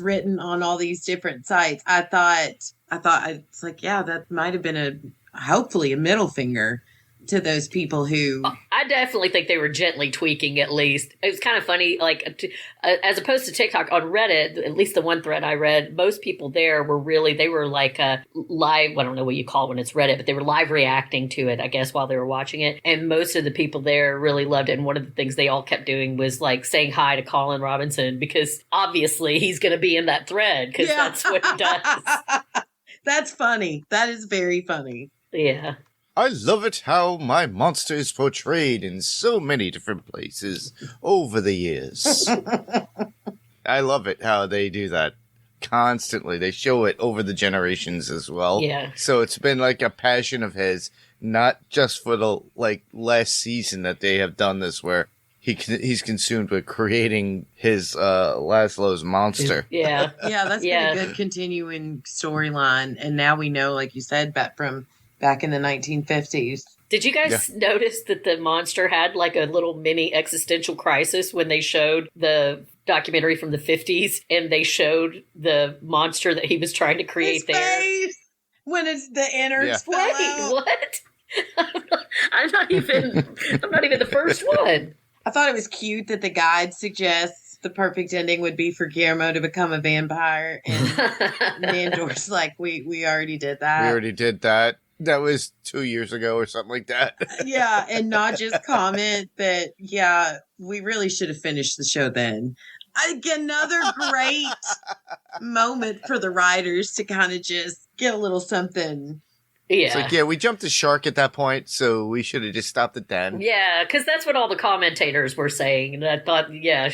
written on all these different sites. I thought it's like, yeah, that might have been hopefully a middle finger to those people who... I definitely think they were gently tweaking, at least. It was kind of funny, like, as opposed to TikTok, on Reddit, at least the one thread I read, most people there were they were like live, I don't know what you call it when it's Reddit, but they were live reacting to it, I guess, while they were watching it. And most of the people there really loved it. And one of the things they all kept doing was, like, saying hi to Colin Robinson, because obviously he's going to be in that thread, because that's what he does. That's funny. That is very funny. Yeah. I love it how my monster is portrayed in so many different places over the years. I love it how they do that constantly. They show it over the generations as well. Yeah. So it's been like a passion of his, not just for the last season that they have done this, where he's consumed with creating his Laszlo's monster. Yeah. Yeah, that's been a good continuing storyline. And now we know, like you said, back in the 1950s. Did you guys notice that the monster had like a little mini existential crisis when they showed the documentary from the 50s and they showed the monster that he was trying to create His there? face, when it's the innards fell out. What? I'm not even the first one. I thought it was cute that the guide suggests the perfect ending would be for Guillermo to become a vampire. And Nandor's like, we already did that. We already did that. That was 2 years ago or something like that. Yeah, and not just comment that, yeah, we really should have finished the show then. Another great moment for the writers to kind of just get a little something It's Yeah. like, yeah, we jumped the shark at that point, so we should have just stopped it then. Yeah, because that's what all the commentators were saying. And I thought, yeah,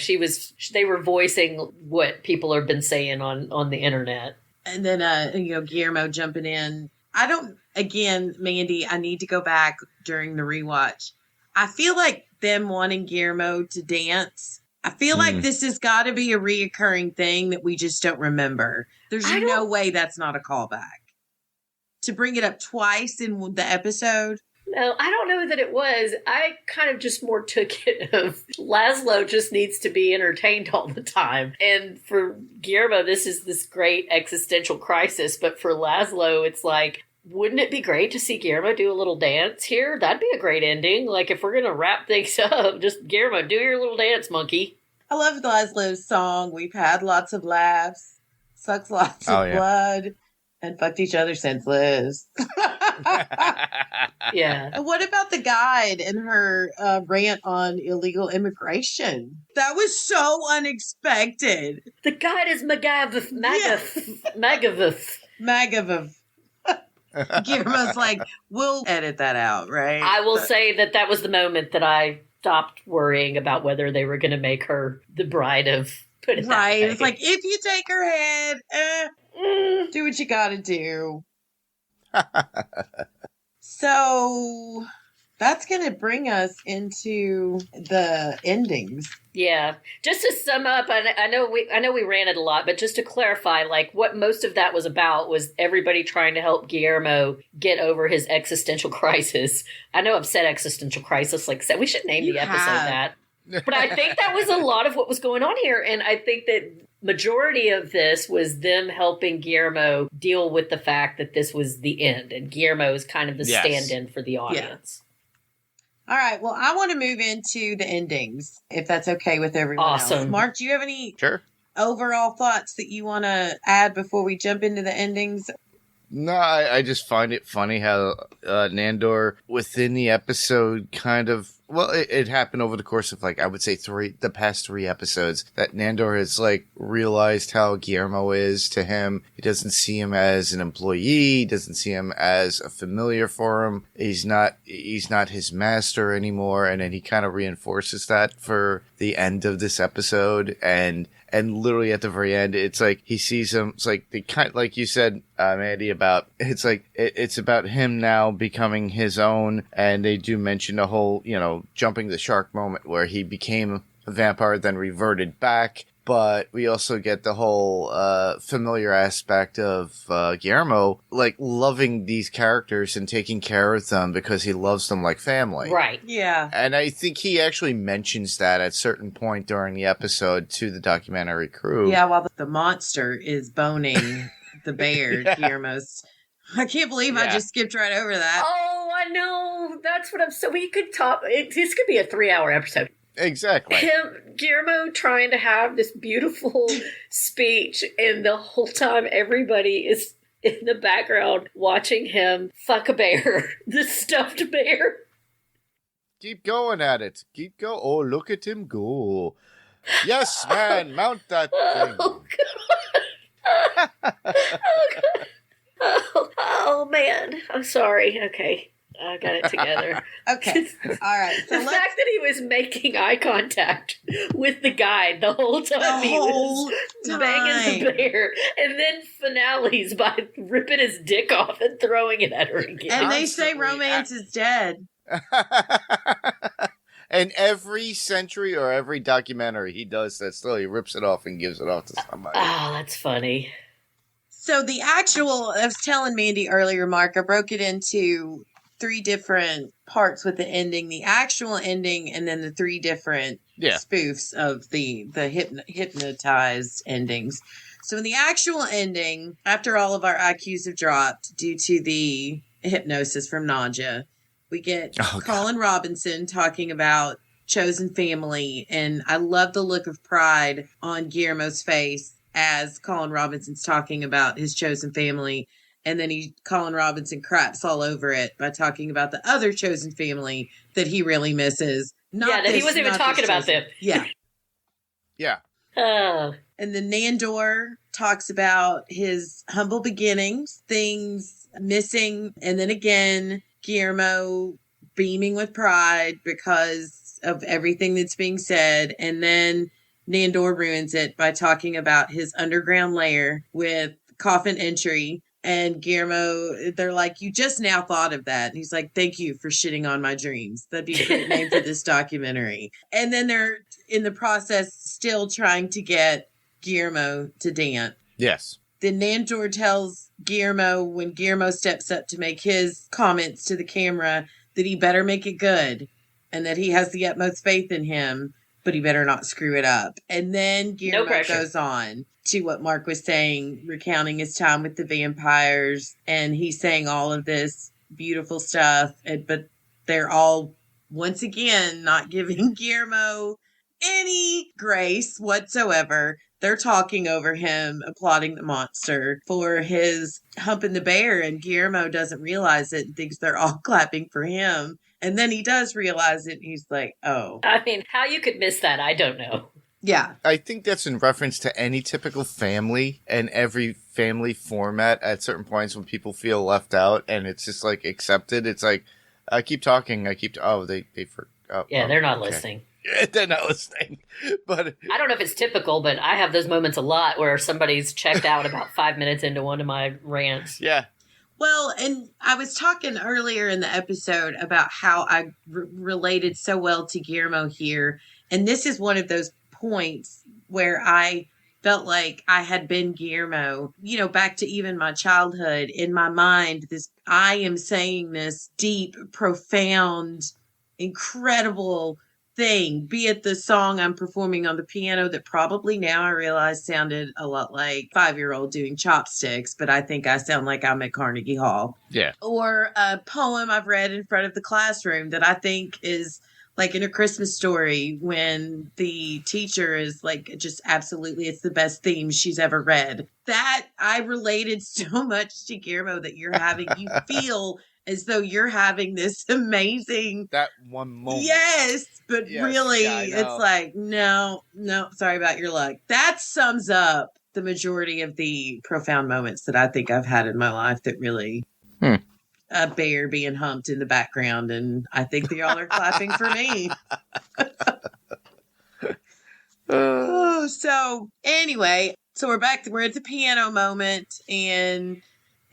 they were voicing what people have been saying on the internet. And then, Guillermo jumping in. Again, Mandy, I need to go back during the rewatch. I feel like them wanting Guillermo to dance. I feel like this has got to be a reoccurring thing that we just don't remember. There's no way that's not a callback. To bring it up twice in the episode. No, I don't know that it was. I kind of just more took it of Laszlo just needs to be entertained all the time. And for Guillermo, this is this great existential crisis. But for Laszlo, it's like, wouldn't it be great to see Guillermo do a little dance here? That'd be a great ending. Like, if we're going to wrap things up, just Guillermo, do your little dance, monkey. I love Laszlo's song. We've had lots of laughs, sucks lots of blood, and fucked each other senseless. Yeah. And what about the guide and her rant on illegal immigration? That was so unexpected. The guide is Magavith. Guillermo's like, we'll edit that out, right? I will say that was the moment that I stopped worrying about whether they were going to make her the bride of. Put it right. That way. It's like, if you take her head, do what you gotta do. So that's gonna bring us into the endings. Yeah. Just to sum up, I know we ran it a lot, but just to clarify, like what most of that was about was everybody trying to help Guillermo get over his existential crisis. I know I've said existential crisis, like I said, we should name the episode that. But I think that was a lot of what was going on here. And I think that majority of this was them helping Guillermo deal with the fact that this was the end. And Guillermo is kind of the stand-in for the audience. Yeah. All right. Well, I want to move into the endings, if that's okay with everyone else. Mark, do you have any overall thoughts that you want to add before we jump into the endings? No, I just find it funny how Nandor, within the episode, kind of... Well, it happened over the course of, like, I would say the past 3 episodes, that Nandor has, like, realized how Guillermo is to him. He doesn't see him as an employee. He doesn't see him as a familiar for him. He's not his master anymore. And then he kind of reinforces that for the end of this episode. And literally at the very end, it's like he sees him. It's like they kind, like you said, Mandy, about it's like it's about him now becoming his own. And they do mention the whole, jumping the shark moment where he became a vampire, then reverted back. But we also get the whole familiar aspect of Guillermo, like loving these characters and taking care of them because he loves them like family. Right. Yeah. And I think he actually mentions that at a certain point during the episode to the documentary crew. Yeah, while the monster is boning the bear, Guillermo's. I can't believe I just skipped right over that. Oh, I know. That's what so we could talk. This could be a 3-hour episode. Exactly. Guillermo trying to have this beautiful speech, and the whole time everybody is in the background watching him fuck a bear, the stuffed bear. Keep going at it. Keep go. Oh, look at him go. Yes, man, mount that thing. Oh, God. Oh, God. Oh, man. I'm sorry. Okay. I got it together. Okay. All right. So the fact that he was making eye contact with the guide the whole time he was banging the bear, and then finales by ripping his dick off and throwing it at her again. And they say romance is dead. And every century or every documentary he does that still, he rips it off and gives it off to somebody. Oh, that's funny. So I was telling Mandy earlier, Mark, I broke it into 3 different parts with the ending, the actual ending, and then the 3 different spoofs of the hypnotized endings. So in the actual ending, after all of our IQs have dropped due to the hypnosis from Nadja, we get Colin Robinson talking about chosen family, and I love the look of pride on Guillermo's face as Colin Robinson's talking about his chosen family. And then Colin Robinson craps all over it by talking about the other chosen family that he really misses. That he wasn't even talking about them. Yeah. Yeah. And then Nandor talks about his humble beginnings, things missing. And then again, Guillermo beaming with pride because of everything that's being said. And then Nandor ruins it by talking about his underground lair with coffin entry. And Guillermo, they're like, you just now thought of that. And he's like, thank you for shitting on my dreams. That'd be a great name for this documentary. And then they're in the process still trying to get Guillermo to dance. Yes. Then Nandor tells Guillermo, when Guillermo steps up to make his comments to the camera, that he better make it good and that he has the utmost faith in him, but he better not screw it up. And then Guillermo goes on to what Mark was saying, recounting his time with the vampires, and he's saying all of this beautiful stuff, but they're all, once again, not giving Guillermo any grace whatsoever. They're talking over him, applauding the monster for his humping the bear, and Guillermo doesn't realize it and thinks they're all clapping for him. And then he does realize it, and he's like, oh. I mean, how you could miss that, I don't know. Yeah. I think that's in reference to any typical family and every family format at certain points when people feel left out and it's just like accepted. It's like, I keep talking. They're not listening. Yeah, they're not listening. But I don't know if it's typical, but I have those moments a lot where somebody's checked out about 5 minutes into one of my rants. Yeah. Well, and I was talking earlier in the episode about how I related so well to Guillermo here. And this is one of those points where I felt like I had been Guillermo, back to even my childhood. In my mind, I am saying this deep, profound, incredible thing, be it the song I'm performing on the piano that probably now I realize sounded a lot like 5-year-old doing chopsticks, but I think I sound like I'm at Carnegie Hall. Yeah. Or a poem I've read in front of the classroom that I think is like in A Christmas Story when the teacher is like, just absolutely, it's the best theme she's ever read. That I related so much to Guillermo that you feel as though you're having this amazing... That one moment. Yes, but really, it's like, no, sorry about your luck. That sums up the majority of the profound moments that I think I've had in my life that really... A bear being humped in the background, and I think they all are clapping for me. So anyway, we're back. We're at the piano moment, and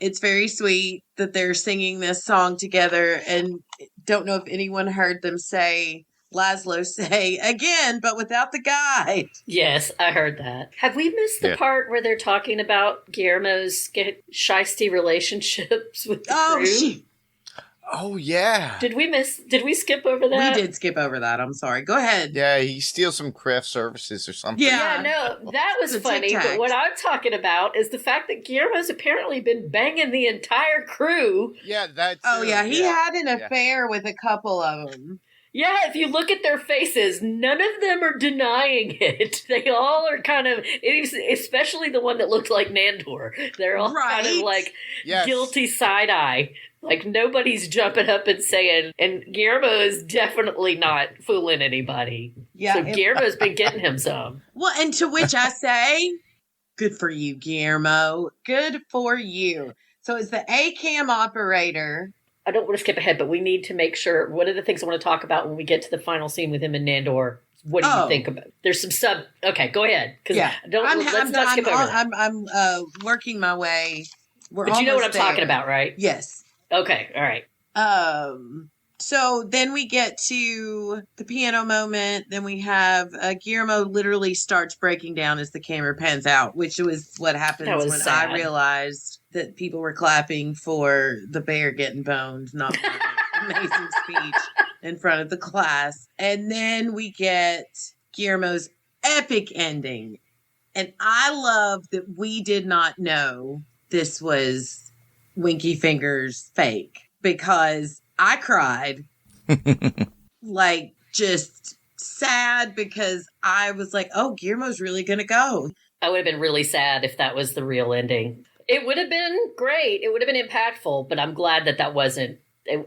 it's very sweet that they're singing this song together. And don't know if anyone heard them Laszlo say again, but without the guide. Yes, I heard that. Have we missed the part where they're talking about Guillermo's shisty relationships with the crew? Oh, yeah. Did we skip over that? We did skip over that. I'm sorry. Go ahead. Yeah, he steals some craft services or something. Yeah, no, that was funny. But what I'm talking about is the fact that Guillermo's apparently been banging the entire crew. Yeah, that's... Oh, yeah, he had an affair with a couple of them. Yeah, if you look at their faces, none of them are denying it. They all are kind of, especially the one that looked like Nandor. They're all kind of like guilty side-eye. Like nobody's jumping up and saying, and Guillermo is definitely not fooling anybody. Yeah, so Guillermo's been getting him some. Well, and to which I say, good for you, Guillermo. Good for you. So it's the ACAM operator. I don't want to skip ahead, but we need to make sure. One of the things I want to talk about when we get to the final scene with him and Nandor. What do you think about? There's some Okay, go ahead. Let's not skip over that. I'm working my way. But you know what I'm talking about, right? Yes. Okay. All right. So then we get to the piano moment. Then we have Guillermo literally starts breaking down as the camera pans out, which was what happens when sad. I realized that people were clapping for the bear getting boned, not my amazing speech in front of the class. And then we get Guillermo's epic ending. And I love that we did not know this was Winky Fingers fake, because I cried like just sad, because I was like, oh, Guillermo's really going to go. I would have been really sad if that was the real ending. It would have been great. It would have been impactful, but I'm glad that wasn't.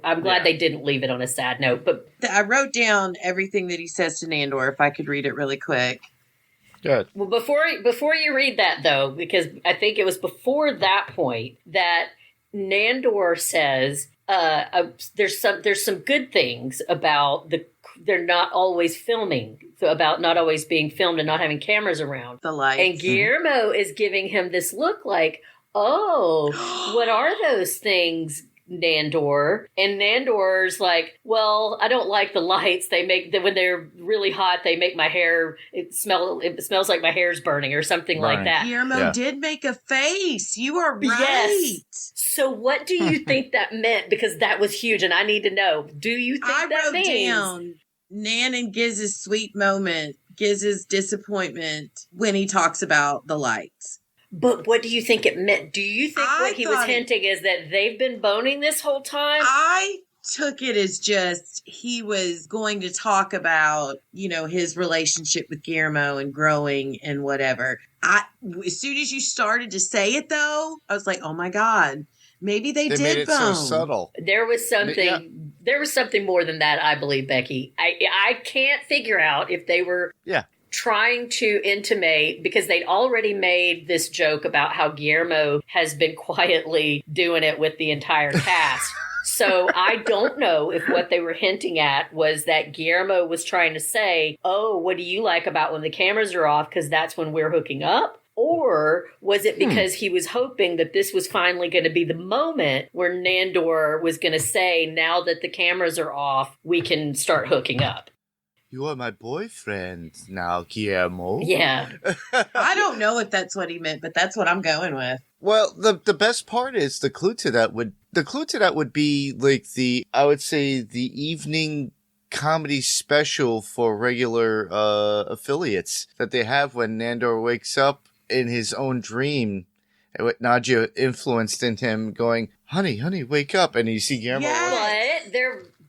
I'm glad they didn't leave it on a sad note. But I wrote down everything that he says to Nandor, if I could read it really quick. Good. Well, before you read that, though, because I think it was before that point that Nandor says there's some good things about they're not always filming, so about not always being filmed and not having cameras around. The lights. And Guillermo is giving him this look like, oh, what are those things, Nandor? And Nandor's like, well, I don't like the lights. They make when they're really hot, they make my hair it smells like my hair's burning or something like that. Guillermo did make a face. You are right. Yes. So what do you think that meant? Because that was huge, and I need to know. Do you think I that wrote means down Nan and Giz's sweet moment, Giz's disappointment when he talks about the lights. But what do you think it meant? Do you think what he was hinting is that they've been boning this whole time? I took it as just he was going to talk about, his relationship with Guillermo and growing and whatever. As soon as you started to say it, though, I was like, oh my God, maybe they did made it bone. so subtle. There was something. Yeah. There was something more than that, I believe, Becky. I can't figure out if they were trying to intimate, because they'd already made this joke about how Guillermo has been quietly doing it with the entire cast. So I don't know if what they were hinting at was that Guillermo was trying to say, oh, what do you like about when the cameras are off? Because that's when we're hooking up. Or was it because he was hoping that this was finally going to be the moment where Nandor was going to say, now that the cameras are off, we can start hooking up? You are my boyfriend now, Guillermo. Yeah. I don't know if that's what he meant, but that's what I'm going with. Well, the best part is the clue to that would be like I would say the evening comedy special for regular affiliates that they have when Nandor wakes up in his own dream, and what Nadja influenced in him, going, honey, wake up, and you see Guillermo. Yes.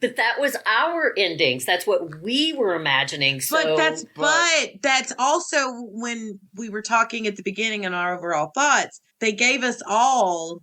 But that was our endings. That's what we were imagining. So, but that's also when we were talking at the beginning in our overall thoughts. They gave us all.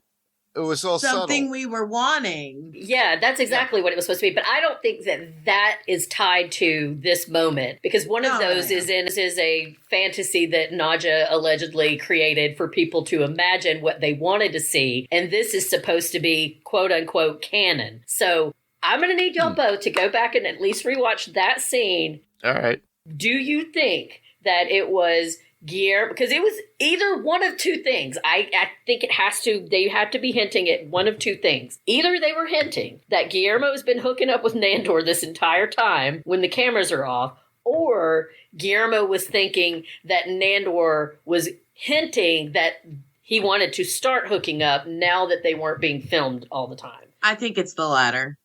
It was all something subtle. we were wanting. Yeah, that's exactly what it was supposed to be. But I don't think that is tied to this moment, because one of those is a fantasy that Nadja allegedly created for people to imagine what they wanted to see, and this is supposed to be quote unquote canon. So I'm going to need y'all both to go back and at least rewatch that scene. All right. Do you think that it was Guillermo? Because it was either one of two things. I think they had to be hinting at one of two things. Either they were hinting that Guillermo's been hooking up with Nandor this entire time when the cameras are off, or Guillermo was thinking that Nandor was hinting that he wanted to start hooking up now that they weren't being filmed all the time. I think it's the latter.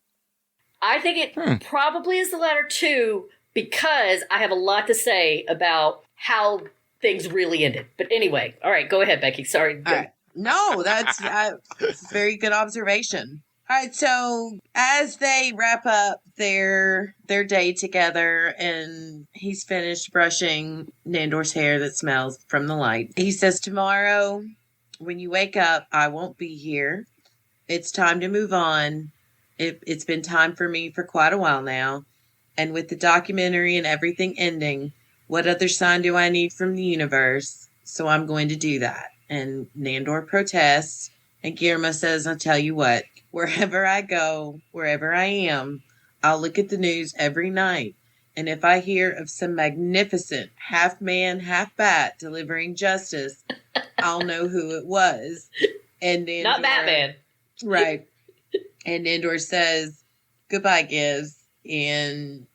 I think it probably is the latter too, because I have a lot to say about how things really ended. But anyway, all right, go ahead, Becky. Sorry. All right. No, that's a very good observation. All right, so as they wrap up their day together and he's finished brushing Nandor's hair that smells from the light, he says, tomorrow, when you wake up, I won't be here. It's time to move on. It's been time for me for quite a while now. And with the documentary and everything ending, what other sign do I need from the universe? So I'm going to do that. And Nandor protests. And Guillermo says, I'll tell you what, wherever I go, wherever I am, I'll look at the news every night. And if I hear of some magnificent half man, half bat delivering justice, I'll know who it was. And Nandor, not Batman. Right. And Nandor says, goodbye, Giz. And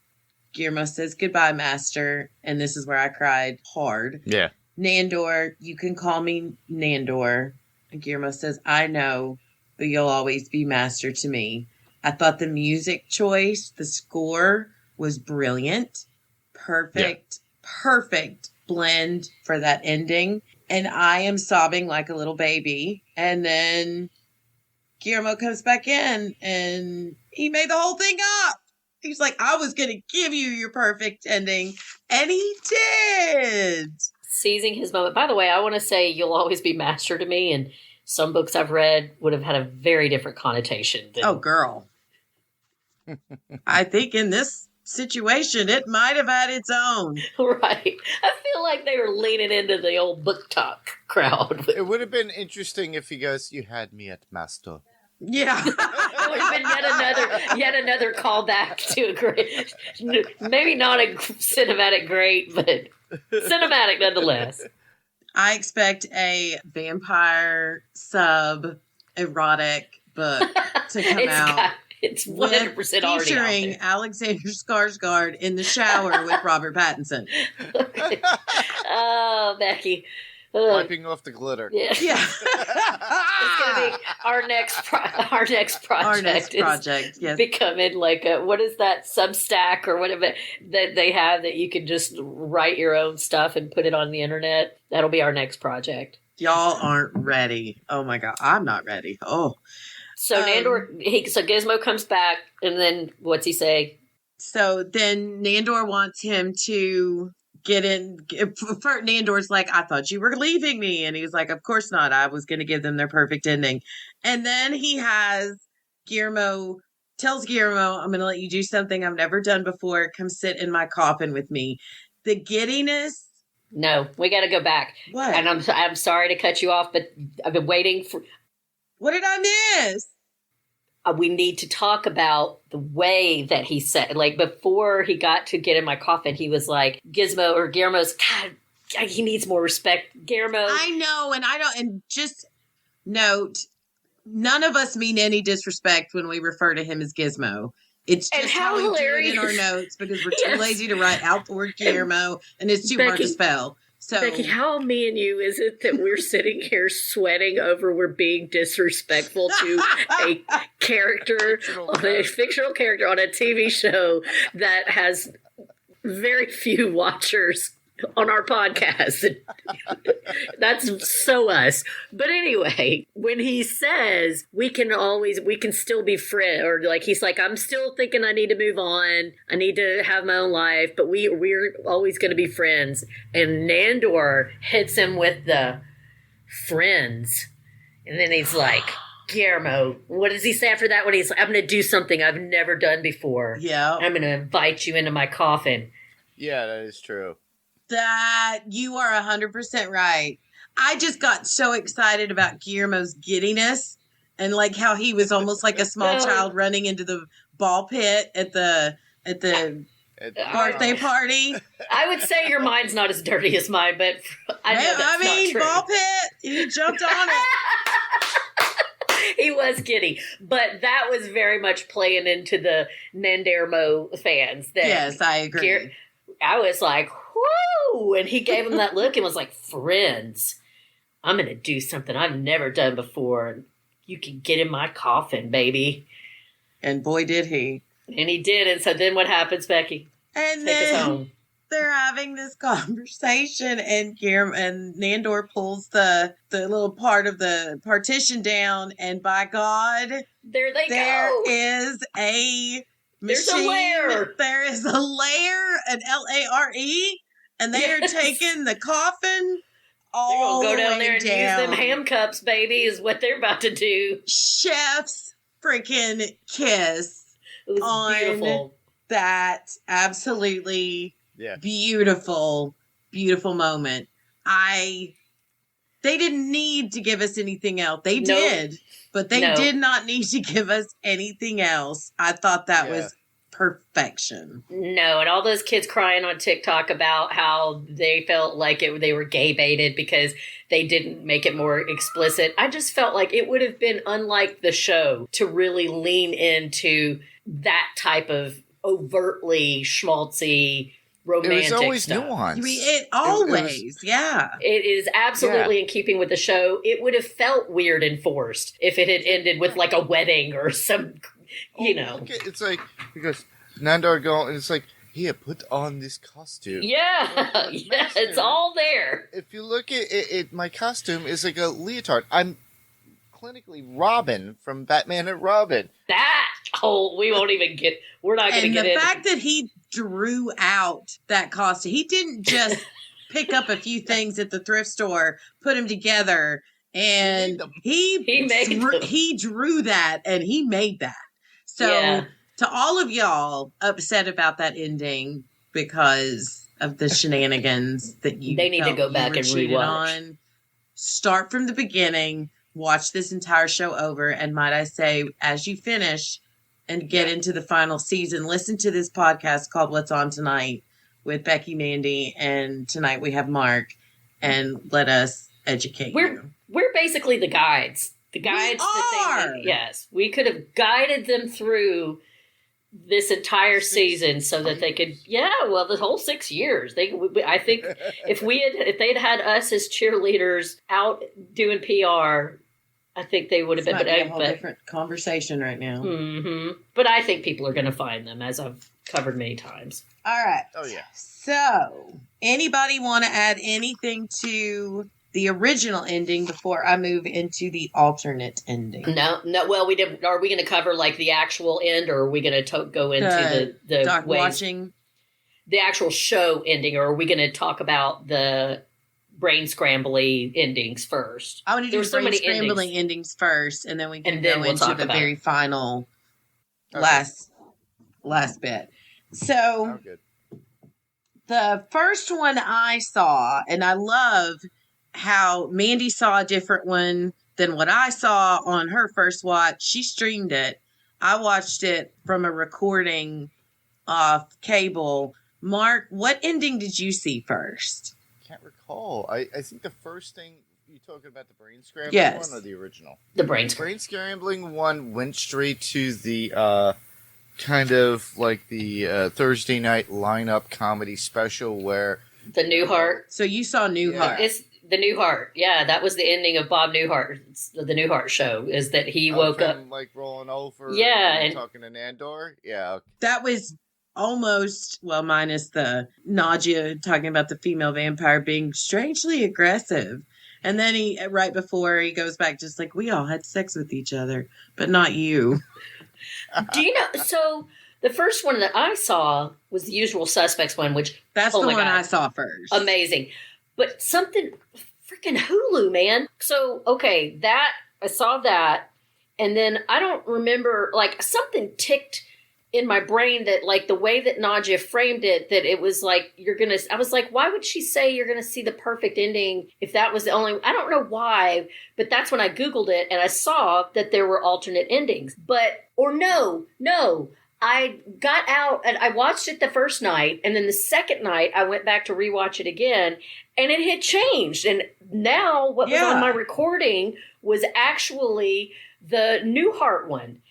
Guillermo says, goodbye, Master. And this is where I cried hard. Yeah. Nandor, you can call me Nandor. And Guillermo says, I know, but you'll always be Master to me. I thought the music choice, the score, was brilliant. Perfect blend for that ending. And I am sobbing like a little baby. And then Guillermo comes back in and he made the whole thing up. He's like, I was going to give you your perfect ending. And he did. Seizing his moment. By the way, I want to say you'll always be Master to me. And some books I've read would have had a very different connotation. Oh, girl. I think in this situation, it might have had its own. Right. I feel like they were leaning into the old book talk crowd. It would have been interesting if he goes, "You had me at master." Yeah. It would have been yet another callback to a great, maybe not a cinematic great, but cinematic nonetheless. I expect a vampire sub erotic book to come out. It's 100% already featuring out Alexander Skarsgård in the shower with Robert Pattinson. there. Oh, Becky. Wiping off the glitter. Yeah. Yeah. It's going to be our next project. Our next project, yes. Becoming like a, what is that, Substack or whatever that they have that you can just write your own stuff and put it on the internet. That'll be our next project. Y'all aren't ready. Oh my God. I'm not ready. Oh. So Nandor, so Gizmo comes back, and then what's he say? So then Nandor wants him to get in. Nandor's like, I thought you were leaving me. And he's like, of course not. I was going to give them their perfect ending. And then he has tells Guillermo, I'm going to let you do something I've never done before. Come sit in my coffin with me. The giddiness. No, we got to go back. What? And I'm sorry to cut you off, but I've been waiting for. What did I miss? We need to talk about the way that he said, like, before he got to get in my coffin, he was like, Guillermo's, God, he needs more respect. Guillermo. I know, and I don't, and just note, none of us mean any disrespect when we refer to him as Gizmo. It's just how we do it in our notes because we're too lazy to write out the word Guillermo, and it's too hard to spell. So, Becky, how me and you is it that we're sitting here sweating over we're being disrespectful to a character, a fictional character on a TV show that has very few watchers on our podcast? That's so us. But anyway, when he says we can still be friends, or like he's like, I'm still thinking I need to move on. I need to have my own life, but we're always going to be friends. And Nandor hits him with the friends. And then he's like, Guillermo, what does he say after that? When he's like, I'm going to do something I've never done before. Yeah. I'm going to invite you into my coffin. Yeah, that is true. That you are 100% right. I just got so excited about Guillermo's giddiness and like how he was almost like a small child running into the ball pit at the birthday party. I would say your mind's not as dirty as mine, but I know that's not true. Ball pit. He jumped on it. He was giddy, but that was very much playing into the Nandermo fans. Yes, I agree. I was like, whoo! And he gave him that look and was like, friends, I'm going to do something I've never done before. You can get in my coffin, baby. And boy, did he. And he did. And so then what happens, Becky? And Take us home. They're having this conversation, and Nandor pulls the little part of the partition down, and by God, there go. Is a There's machine. a lair. There is a lair, an LARE, and they are taking the coffin all they're gonna go down the way there and use them ham cups, baby, is what they're about to do. Chef's freaking kiss. It was beautiful. That absolutely beautiful, beautiful moment. They didn't need to give us anything else. They did, but they did not need to give us anything else. I thought that was perfection. No, and all those kids crying on TikTok about how they felt like they were gay baited because they didn't make it more explicit. I just felt like it would have been unlike the show to really lean into that type of overtly schmaltzy romantic stuff. It was always stuff. nuanced. I mean, it always, It is absolutely in keeping with the show. It would have felt weird and forced if it had ended with like a wedding or some, you know. It's like, because Nandor going, it's like, here, put on this costume. Yeah, it's all there. If you look at it, my costume is like a leotard. I'm clinically Robin from Batman and Robin. We won't even get, we're not going to get in. into The fact that he drew out that costume, he didn't just pick up a few things at the thrift store, put them together, and he drew that, and he made that. So To all of y'all upset about that ending because of the shenanigans that you They need to felt go you back were and cheated rewatch. on, start from the beginning, watch this entire show over, and might I say, as you finish and get into the final season, listen to this podcast called What's On Tonight with Becky, Mandy, and tonight we have Mark, and let us educate you. We're basically the guides. The guides yes. We could have guided them through this entire season so that they could the whole 6 years. I think if they'd had us as cheerleaders out doing PR, I think they would have been a whole different conversation right now. Mm-hmm. But I think people are going to find them, as I've covered many times. All right. Oh, yeah. So, anybody want to add anything to the original ending before I move into the alternate ending? No. Well, we did. Are we going to cover like the actual end, or are we going to go into the doc ways, watching the actual show ending, or are we going to talk about the brain scrambly endings first? I want to do so brain scrambling endings first, and then we can go into the very final last bit. So the first one I saw, and I love how Mandy saw a different one than what I saw on her first watch. She streamed it. I watched it from a recording off cable. Mark, what ending did you see first? Can't recall. I think the first thing you talking about, the brain scrambling one or the original? The brain scrambling one went straight to the kind of like the Thursday night lineup comedy special where the Newhart. So you saw Newhart. It's the Newhart. Yeah, that was the ending of Bob Newhart. The Newhart show is that he woke up like rolling over. And talking to Nandor. Yeah, okay. That was almost, well, minus the nausea, talking about the female vampire being strangely aggressive. And then he, right before he goes back, just like, we all had sex with each other, but not you. Do you know? So the first one that I saw was the Usual Suspects one, which that's the one I saw first. Amazing, but something freaking Hulu, man. So okay, that I saw that, and then I don't remember, like something ticked in my brain that like the way that Nadia framed it, that it was like I was like, why would she say you're gonna see the perfect ending if that was the only? I don't know why, but that's when I Googled it and I saw that there were alternate endings. No, I got out and I watched it the first night, and then the second night I went back to rewatch it again, and it had changed. And now what was on my recording was actually the Newhart one.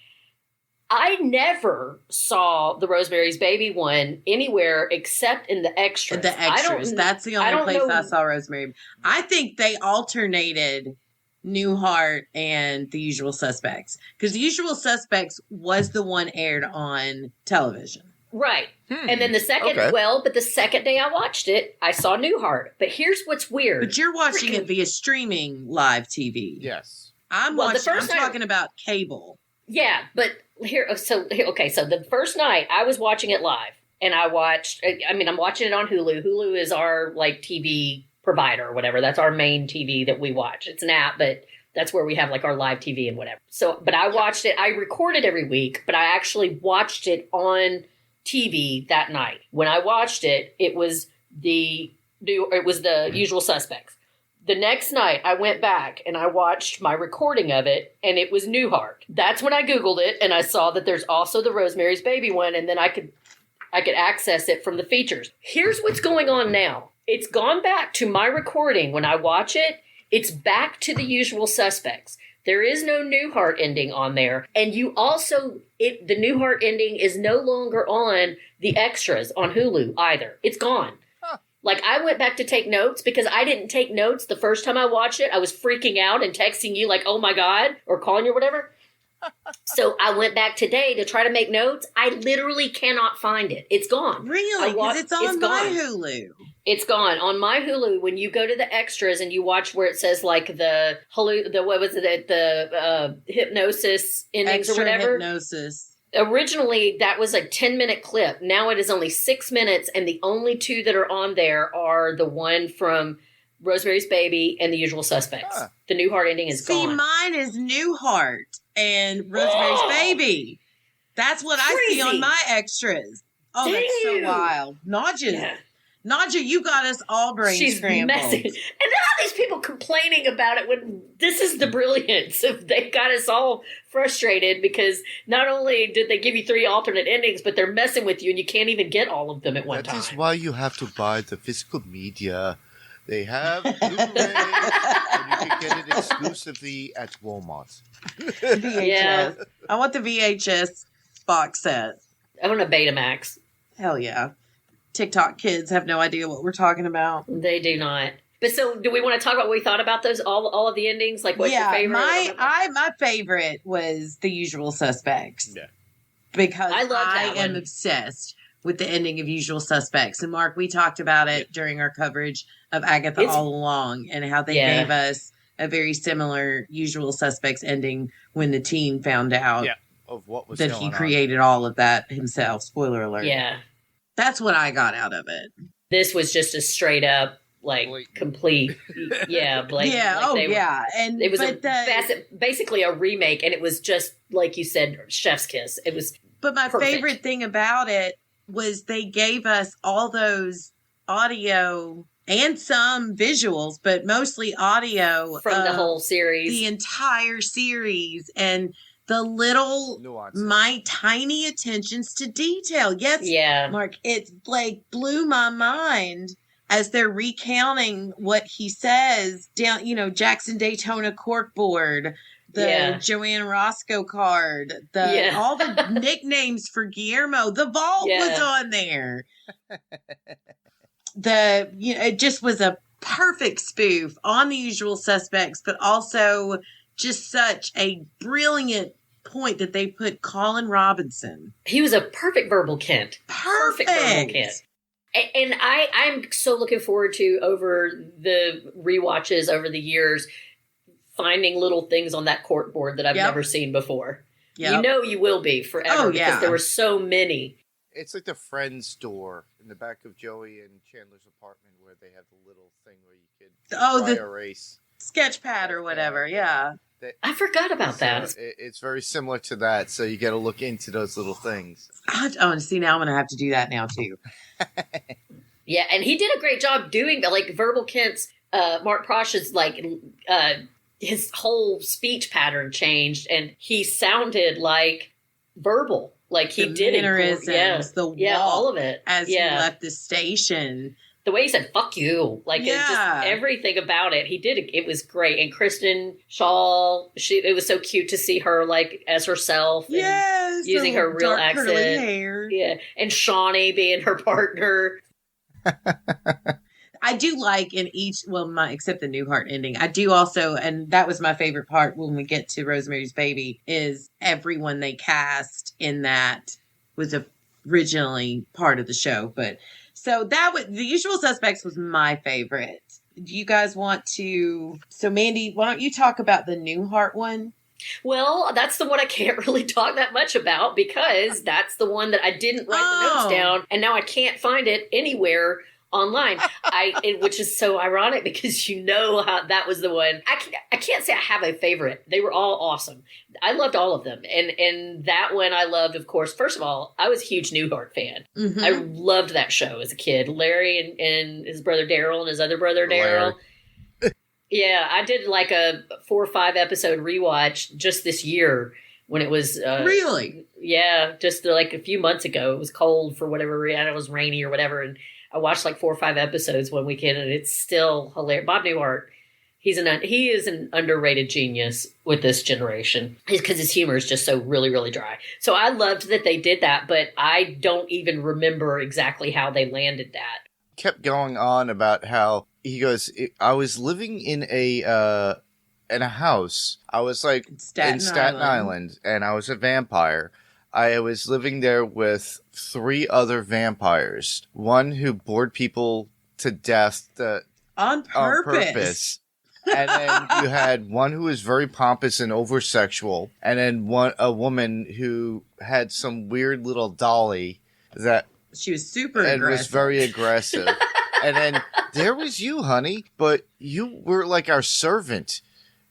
I never saw the Rosemary's Baby one anywhere except in the extras. The extras. That's the only place I saw Rosemary. I think they alternated Newhart and The Usual Suspects, because The Usual Suspects was the one aired on television. Right. And then the second, but the second day I watched it, I saw Newhart. But here's what's weird. But you're watching it via streaming live TV. Yes. I'm talking about cable. Yeah, but so the first night I was watching it live, and I'm watching it on Hulu. Hulu is our like TV provider or whatever. That's our main TV that we watch. It's an app, but that's where we have like our live TV and whatever. So, but I watched it. I record it every week, but I actually watched it on TV that night. When I watched it, it was the Usual Suspects. The next night, I went back and I watched my recording of it, and it was Newhart. That's when I Googled it, and I saw that there's also the Rosemary's Baby one, and then I could access it from the features. Here's what's going on now. It's gone back to my recording. When I watch it, it's back to the Usual Suspects. There is no Newhart ending on there. And you also, the Newhart ending is no longer on the extras on Hulu either. It's gone. Like, I went back to take notes because I didn't take notes the first time I watched it. I was freaking out and texting you like, oh my God, or calling you or whatever. So I went back today to try to make notes. I literally cannot find it. It's gone. Really? Because it's on my Hulu. It's gone. On my Hulu, when you go to the extras and you watch where it says like the hypnosis endings or whatever. Hypnosis. Originally, that was a 10-minute clip. Now it is only 6 minutes, and the only two that are on there are the one from Rosemary's Baby and The Usual Suspects. The Newhart ending is gone. See, mine is Newhart and Rosemary's Baby. That's what I see on my extras. Oh, that's so wild. Naja, you got us all brain scrambled. Messing. And then all these people complaining about it when this is the brilliance of they got us all frustrated because not only did they give you 3 alternate endings, but they're messing with you and you can't even get all of them at one time. That is why you have to buy the physical media. They have Blu-ray, and you can get it exclusively at Walmart. VHS. Yeah. I want the VHS box set. I want a Betamax. Hell yeah. TikTok kids have no idea what we're talking about. They do not. But so, do we want to talk about what we thought about those all of the endings? Like, what's your favorite? My favorite was The Usual Suspects. Yeah, because I am obsessed with the ending of Usual Suspects. And Mark, we talked about it during our coverage of Agatha all along, and how they gave us a very similar Usual Suspects ending when the teen found out of what was that going he on. created all of that himself. Spoiler alert. Yeah. That's what I got out of it. This was just a straight up, like, complete, blatant. And it was basically a remake, and it was just, like you said, chef's kiss. It was But my perfect. favorite thing about it was they gave us all those audio and some visuals, but mostly audio. From the whole series. The entire series, and the little, my tiny attentions to detail. Yes, Mark, it like blew my mind as they're recounting what he says down, Jackson Daytona corkboard, the Joanne Roscoe card, all the nicknames for Guillermo. The vault was on there. It just was a perfect spoof on The Usual Suspects, but also just such a brilliant point that they put Colin Robinson. He was a perfect verbal Kent. Perfect verbal Kent. And I'm so looking forward to, over the rewatches over the years, finding little things on that court board that I've never seen before. Yep. You will be forever because there were so many. It's like the Friends store in the back of Joey and Chandler's apartment where they have the little thing where you could erase. Sketch pad or whatever, I forgot about that. It's very similar to that, so you got to look into those little things. See, now I'm going to have to do that now, too. Yeah, and he did a great job doing, like, Verbal Kent's, Mark Prosh's, like, his whole speech pattern changed, and he sounded like verbal. Like, he did it. The walk, all of it. As he left the station. The way he said, fuck you. Like, just everything about it. He did it. It was great. And Kristen Shaw, it was so cute to see her, like, as herself. Yes. Using her real dark, accent. Curly hair. Yeah. And Shawnee being her partner. I do like except the Newhart ending. I do also, and that was my favorite part when we get to Rosemary's Baby, is everyone they cast in that was originally part of the show. But so The Usual Suspects was my favorite. Do you guys want to? So Mandy, why don't you talk about the Newhart one? Well, that's the one I can't really talk that much about because that's the one that I didn't write the notes down, and now I can't find it anywhere online. Which is so ironic because how that was the one. I can't say I have a favorite. They were all awesome. I loved all of them, and that one I loved. Of course, first of all, I was a huge Newhart fan. Mm-hmm. I loved that show as a kid. Larry and his brother Daryl and his other brother Daryl. Yeah, I did like a 4 or 5 episode rewatch just this year when it was really. Yeah, just like a few months ago. It was cold for whatever reason. It was rainy or whatever, and I watched like 4 or 5 episodes one weekend, and it's still hilarious. Bob Newhart, he is an underrated genius with this generation because his humor is just so really, really dry. So I loved that they did that, but I don't even remember exactly how they landed that. Kept going on about how he goes, I was living in a house. I was like in Staten Island, and I was a vampire. I was living there with 3 other vampires. One who bored people to death on purpose. And then you had one who was very pompous and over-sexual. And then a woman who had some weird little dolly that... She was super aggressive. And was very aggressive. And then there was you, honey, but you were like our servant.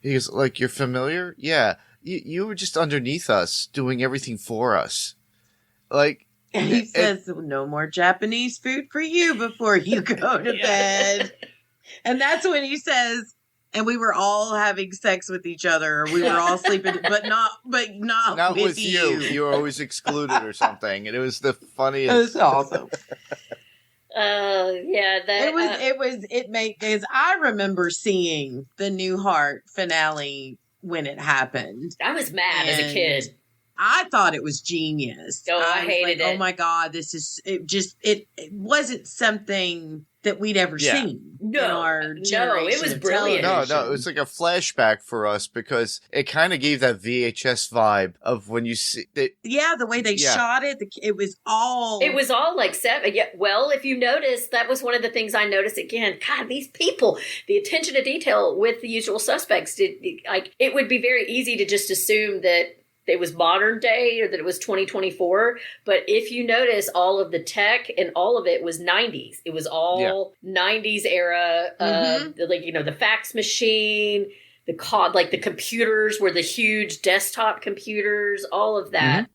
He goes, like, you're familiar? Yeah. you were just underneath us, doing everything for us. Like, And he says, no more Japanese food for you before you go to bed. And that's when he says, and we were all having sex with each other. Or we were all sleeping, but not with you. You were always excluded or something. And it was the funniest. It was awesome. Yeah, that It made, because I remember seeing the Newhart finale when it happened. I was mad as a kid. I thought it was genius. Oh, I hated it. Oh my God, it wasn't something that we'd ever seen in our generation. It was brilliant. No, it was like a flashback for us because it kind of gave that VHS vibe of when you see it. Yeah, the way they shot it, it was all like seven. Yeah, well, if you notice, that was one of the things I noticed again. God, these people, the attention to detail with The Usual Suspects, it would be very easy to just assume that it was modern day or that it was 2024. But if you notice, all of the tech and all of it was 90s. It was all 90s era. The fax machine, the computers were the huge desktop computers, all of that. Mm-hmm.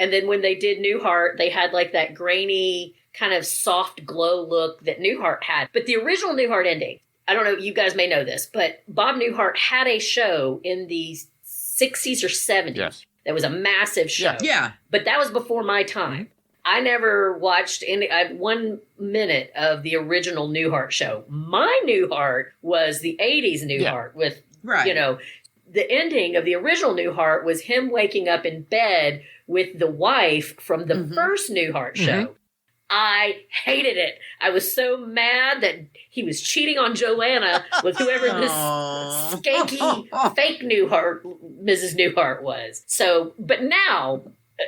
And then when they did Newhart, they had like that grainy kind of soft glow look that Newhart had. But the original Newhart ending, I don't know, you guys may know this, but Bob Newhart had a show in the 60s or 70s. Yes. That was a massive show. Yeah. But that was before my time. I never watched 1 minute of the original Newhart show. My Newhart was the 80s Newhart with, the ending of the original Newhart was him waking up in bed with the wife from the first Newhart show. Mm-hmm. I hated it. I was so mad that he was cheating on Joanna with whoever this skanky fake Newhart, Mrs. Newhart was. So, but now,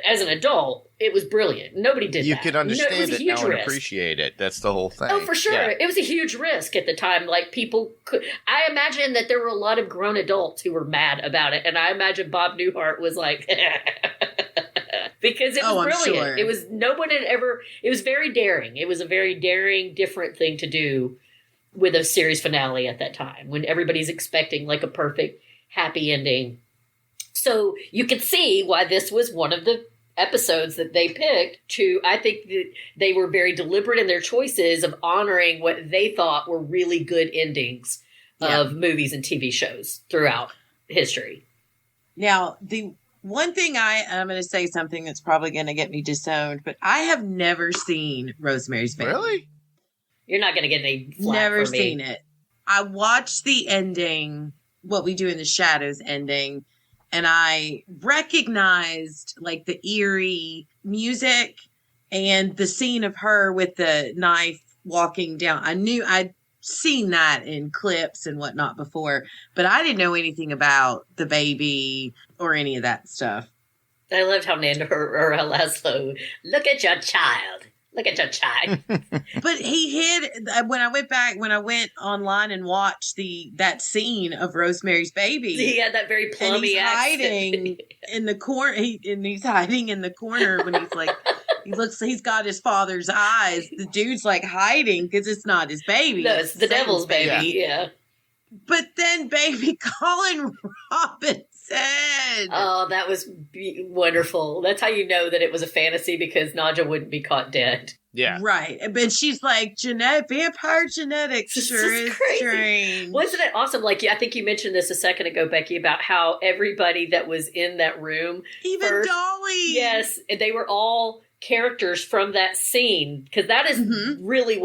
as an adult, it was brilliant. Nobody did that. You could understand it now and risk. Appreciate it. That's the whole thing. Oh, for sure. Yeah. It was a huge risk at the time. Like, people could... I imagine that there were a lot of grown adults who were mad about it. And I imagine Bob Newhart was like... Because it was brilliant. Sure. It was it was very daring. It was a very daring, different thing to do with a series finale at that time when everybody's expecting like a perfect, happy ending. So you can see why this was one of the episodes that they picked to, I think that they were very deliberate in their choices of honoring what they thought were really good endings of movies and TV shows throughout history. Now, one thing I'm going to say something that's probably going to get me disowned, but I have never seen Rosemary's Baby. Really? You're not going to get any flack Never from me. seen it. I watched the ending, What We Do in the Shadows ending, and I recognized like the eerie music and the scene of her with the knife walking down. I knew I'd seen that in clips and whatnot before, but I didn't know anything about the baby or any of that stuff. I loved how Nando or Laszlo, look at your child. Look at your child. But he hid when I went online and watched that scene of Rosemary's Baby. He had that very plummy accent. Hiding in the corner. He's hiding in the corner when he's like, he's got his father's eyes. The dude's like hiding because it's not his baby. No, it's the devil's baby. Yeah. But then baby Colin Robinson. Oh, that was wonderful. That's how you know that it was a fantasy, because Nadja wouldn't be caught dead. Yeah. Right. But she's like, vampire genetics sure is strange. Wasn't it awesome? Like, I think you mentioned this a second ago, Becky, about how everybody that was in that room. Even Dolly. Yes. They were all characters from that scene, because that is really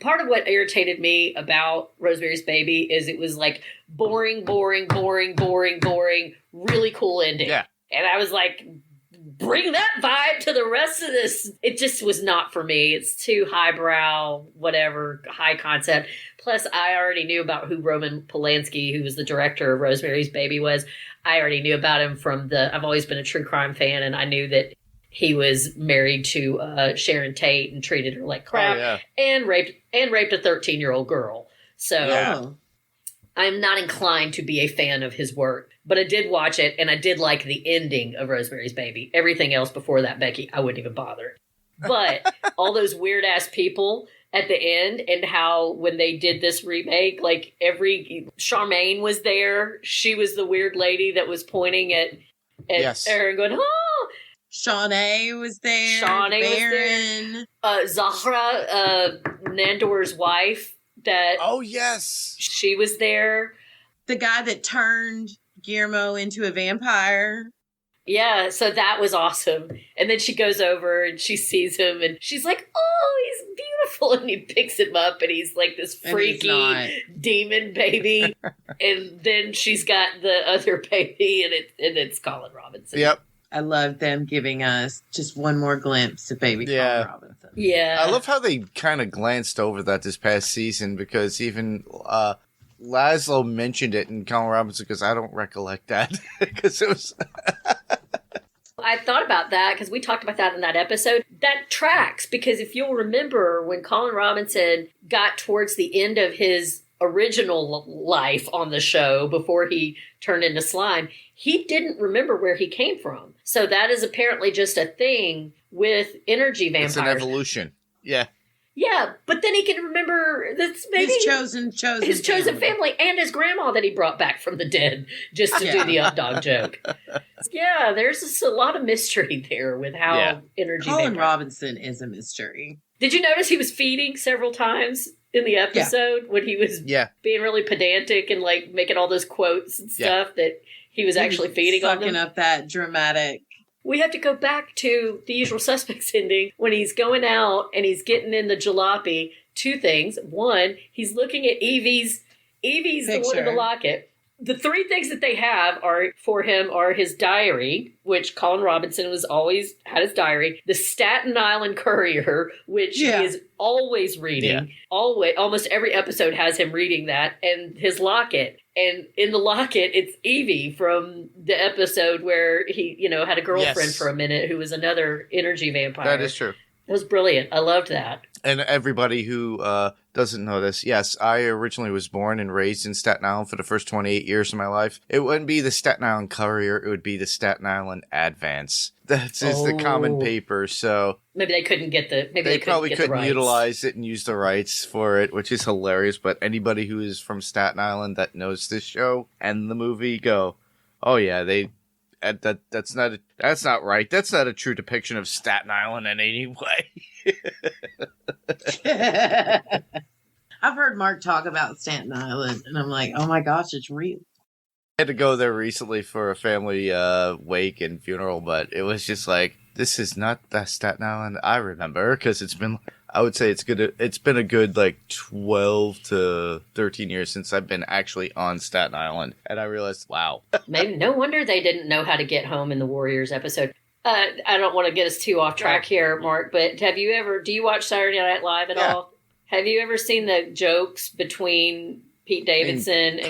part of what irritated me about Rosemary's Baby is it was like boring, really cool ending. Yeah. And I was like, bring that vibe to the rest of this. It just was not for me. It's too highbrow, whatever, high concept. Plus, I already knew about who Roman Polanski, who was the director of Rosemary's Baby, was. I already knew about him from I've always been a true crime fan, and I knew that he was married to Sharon Tate and treated her like crap, and raped a 13-year-old girl. So I'm not inclined to be a fan of his work, but I did watch it, and I did like the ending of Rosemary's Baby. Everything else before that, Becky, I wouldn't even bother. But all those weird ass people at the end, and how when they did this remake, like Charmaine was there. She was the weird lady that was pointing at Yes. Aaron going, oh! Shawnee was there. Shawnee was there. Zahra, Nandor's wife, Oh, yes. she was there. The guy that turned Guillermo into a vampire. Yeah, so that was awesome. And then she goes over and she sees him and she's like, oh, he's beautiful. And he picks him up and he's like this freaky demon baby. And then she's got the other baby and it's Colin Robinson. Yep. I love them giving us just one more glimpse of baby Colin Robinson. Yeah. I love how they kind of glanced over that this past season, because even Laszlo mentioned it, and Colin Robinson goes, I don't recollect that. Because it was... I thought about that because we talked about that in that episode. That tracks, because if you'll remember when Colin Robinson got towards the end of his original life on the show before he turned into slime, he didn't remember where he came from. So that is apparently just a thing with energy vampires. It's an evolution. Yeah. Yeah, but then he can remember that's maybe his chosen family and his grandma that he brought back from the dead just to do the up dog joke. Yeah, there's just a lot of mystery there with how energy Colin Robinson is a mystery. Did you notice he was feeding several times in the episode when he was being really pedantic and like making all those quotes and stuff that he was actually feeding on them? Sucking up that dramatic. We have to go back to The Usual Suspects ending when he's going out and he's getting in the jalopy. Two things. One, he's looking at Evie's the one in the locket. The three things that they have for him are his diary, which Colin Robinson was always had his diary, the Staten Island Courier, which he is always reading. Yeah. Almost every episode has him reading that, and his locket. And in the locket, it's Evie from the episode where he, had a girlfriend for a minute who was another energy vampire. That is true. It was brilliant. I loved that. And everybody who doesn't know this, yes, I originally was born and raised in Staten Island for the first 28 years of my life. It wouldn't be the Staten Island Courier. It would be the Staten Island Advance. That's the common paper, so... Maybe they couldn't get the... They probably couldn't utilize it and use the rights for it, which is hilarious, but anybody who is from Staten Island that knows this show and the movie go, oh yeah, that's not right. That's not a true depiction of Staten Island in any way. I've heard Mark talk about Staten Island, and I'm like, oh my gosh, it's real. I had to go there recently for a family wake and funeral, but it was just like, this is not the Staten Island I remember, because it's been, I would say it's been a good like 12 to 13 years since I've been actually on Staten Island, and I realized, wow. Maybe no wonder they didn't know how to get home in the Warriors episode. I don't want to get us too off track here, Mark, but do you watch Saturday Night Live at all? Have you ever seen the jokes between Pete Davidson and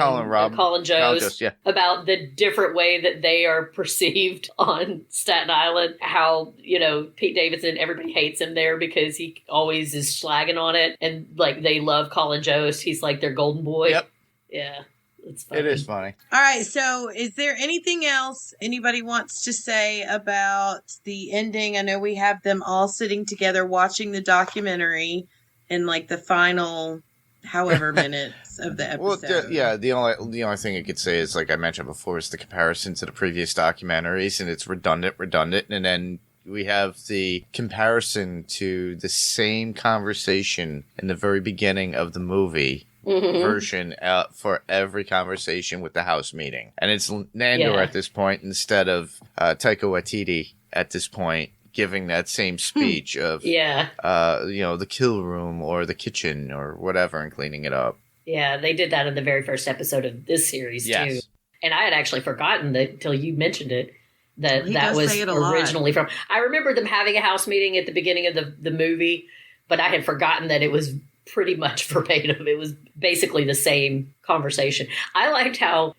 Colin Jost about the different way that they are perceived on Staten Island? How, Pete Davidson, everybody hates him there because he always is slagging on it. And like they love Colin Jost. He's like their golden boy. Yep. Yeah. It's funny. It is funny. All right. So is there anything else anybody wants to say about the ending? I know we have them all sitting together watching the documentary in like the final however minutes of the episode. Well, the only thing I could say is, like I mentioned before, is the comparison to the previous documentaries, and it's redundant, and then we have the comparison to the same conversation in the very beginning of the movie version for every conversation with the house meeting, and it's Nandor at this point instead of Taika Waititi at this point, giving that same speech of, the kill room or the kitchen or whatever and cleaning it up. Yeah, they did that in the very first episode of this series, too. And I had actually forgotten that until you mentioned it, that was originally from... I remember them having a house meeting at the beginning of the movie, but I had forgotten that it was pretty much verbatim. It was basically the same conversation. I liked how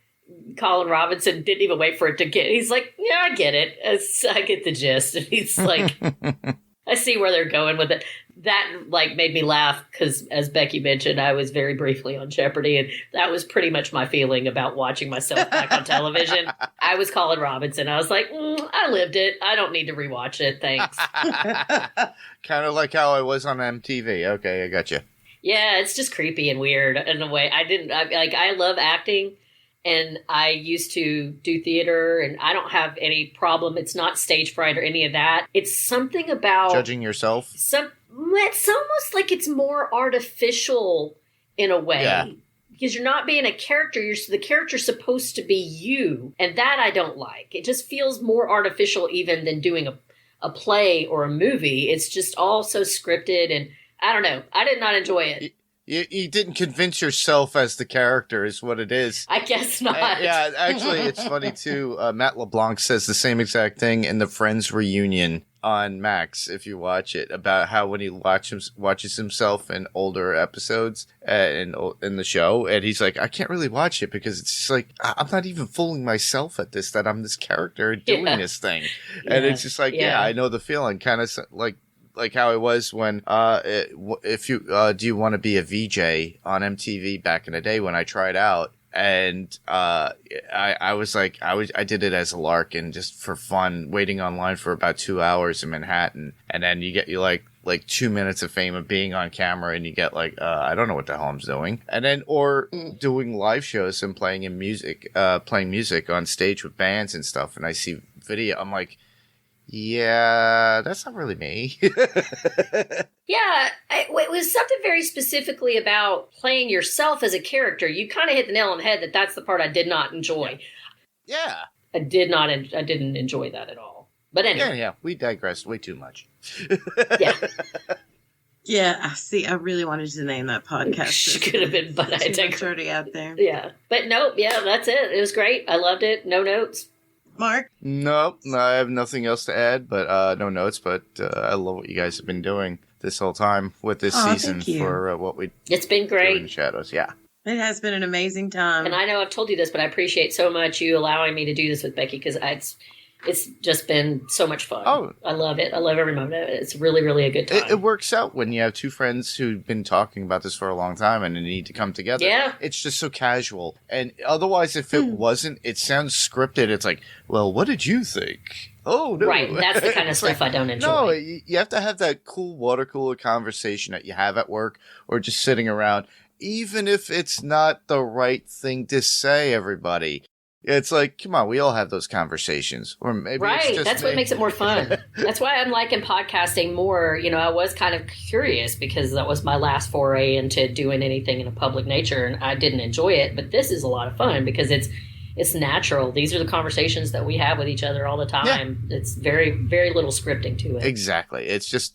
Colin Robinson didn't even wait for it to get. He's like, yeah, I get it. I get the gist. And he's like, I see where they're going with it. that like made me laugh because, as Becky mentioned, I was very briefly on Jeopardy, and that was pretty much my feeling about watching myself back on television. I was Colin Robinson. I was like, I lived it. I don't need to rewatch it. Thanks. Kind of like how I was on MTV. Okay, I got you. Yeah, it's just creepy and weird in a way. I love acting, and I used to do theater, and I don't have any problem. It's not stage fright or any of that. It's something about Judging yourself. It's almost like it's more artificial in a way. Yeah. Because you're not being a character. The character's supposed to be you, and that I don't like. It just feels more artificial even than doing a play or a movie. It's just all so scripted, and I don't know. I did not enjoy it. You didn't convince yourself as the character is what it is. I guess not. Yeah, actually, it's funny, too. Matt LeBlanc says the same exact thing in the Friends reunion on Max, if you watch it, about how when he watches himself in older episodes in the show, and he's like, I can't really watch it because it's just like, I'm not even fooling myself at this, that I'm this character doing this thing. And it's just like, yeah, I know the feeling, kind of like how it was when, if you, do you want to be a VJ on MTV back in the day when I tried out? And, I was like, I did it as a lark and just for fun, waiting online for about 2 hours in Manhattan. And then you like 2 minutes of fame of being on camera, and you get like, I don't know what the hell I'm doing. And then, or doing live shows and playing music on stage with bands and stuff. And I see video, I'm like, yeah, that's not really me. Yeah, it was something very specifically about playing yourself as a character. You kind of hit the nail on the head that's the part I did not enjoy. Yeah. I didn't enjoy that at all. But anyway. Yeah, we digressed way too much. Yeah. Yeah, see, I really wanted to name that podcast. Could have been, but I digressed. Already out there. Yeah. But nope, yeah, that's it. It was great. I loved it. No notes. Mark? Nope, I have nothing else to add, but no notes. But I love what you guys have been doing this whole time with this season for what we. It's been great. In the shadows, yeah. It has been an amazing time. And I know I've told you this, but I appreciate so much you allowing me to do this with Becky because it's just been so much fun. Oh. I love it. I love every moment of it. It's really, really a good time. It works out when you have two friends who've been talking about this for a long time and they need to come together. Yeah. It's just so casual. And otherwise, if it wasn't, it sounds scripted. It's like, well, what did you think? Oh, no. Right. That's the kind of stuff I don't enjoy. No, you have to have that cool water cooler conversation that you have at work or just sitting around, even if it's not the right thing to say, everybody. It's like, come on, we all have those conversations. Or maybe it's just that's me. what makes it more fun. That's why I'm liking podcasting more. You know, I was kind of curious because that was my last foray into doing anything in a public nature, and I didn't enjoy it. But this is a lot of fun because it's natural. These are the conversations that we have with each other all the time. Yeah. It's very, very little scripting to it. Exactly. It's just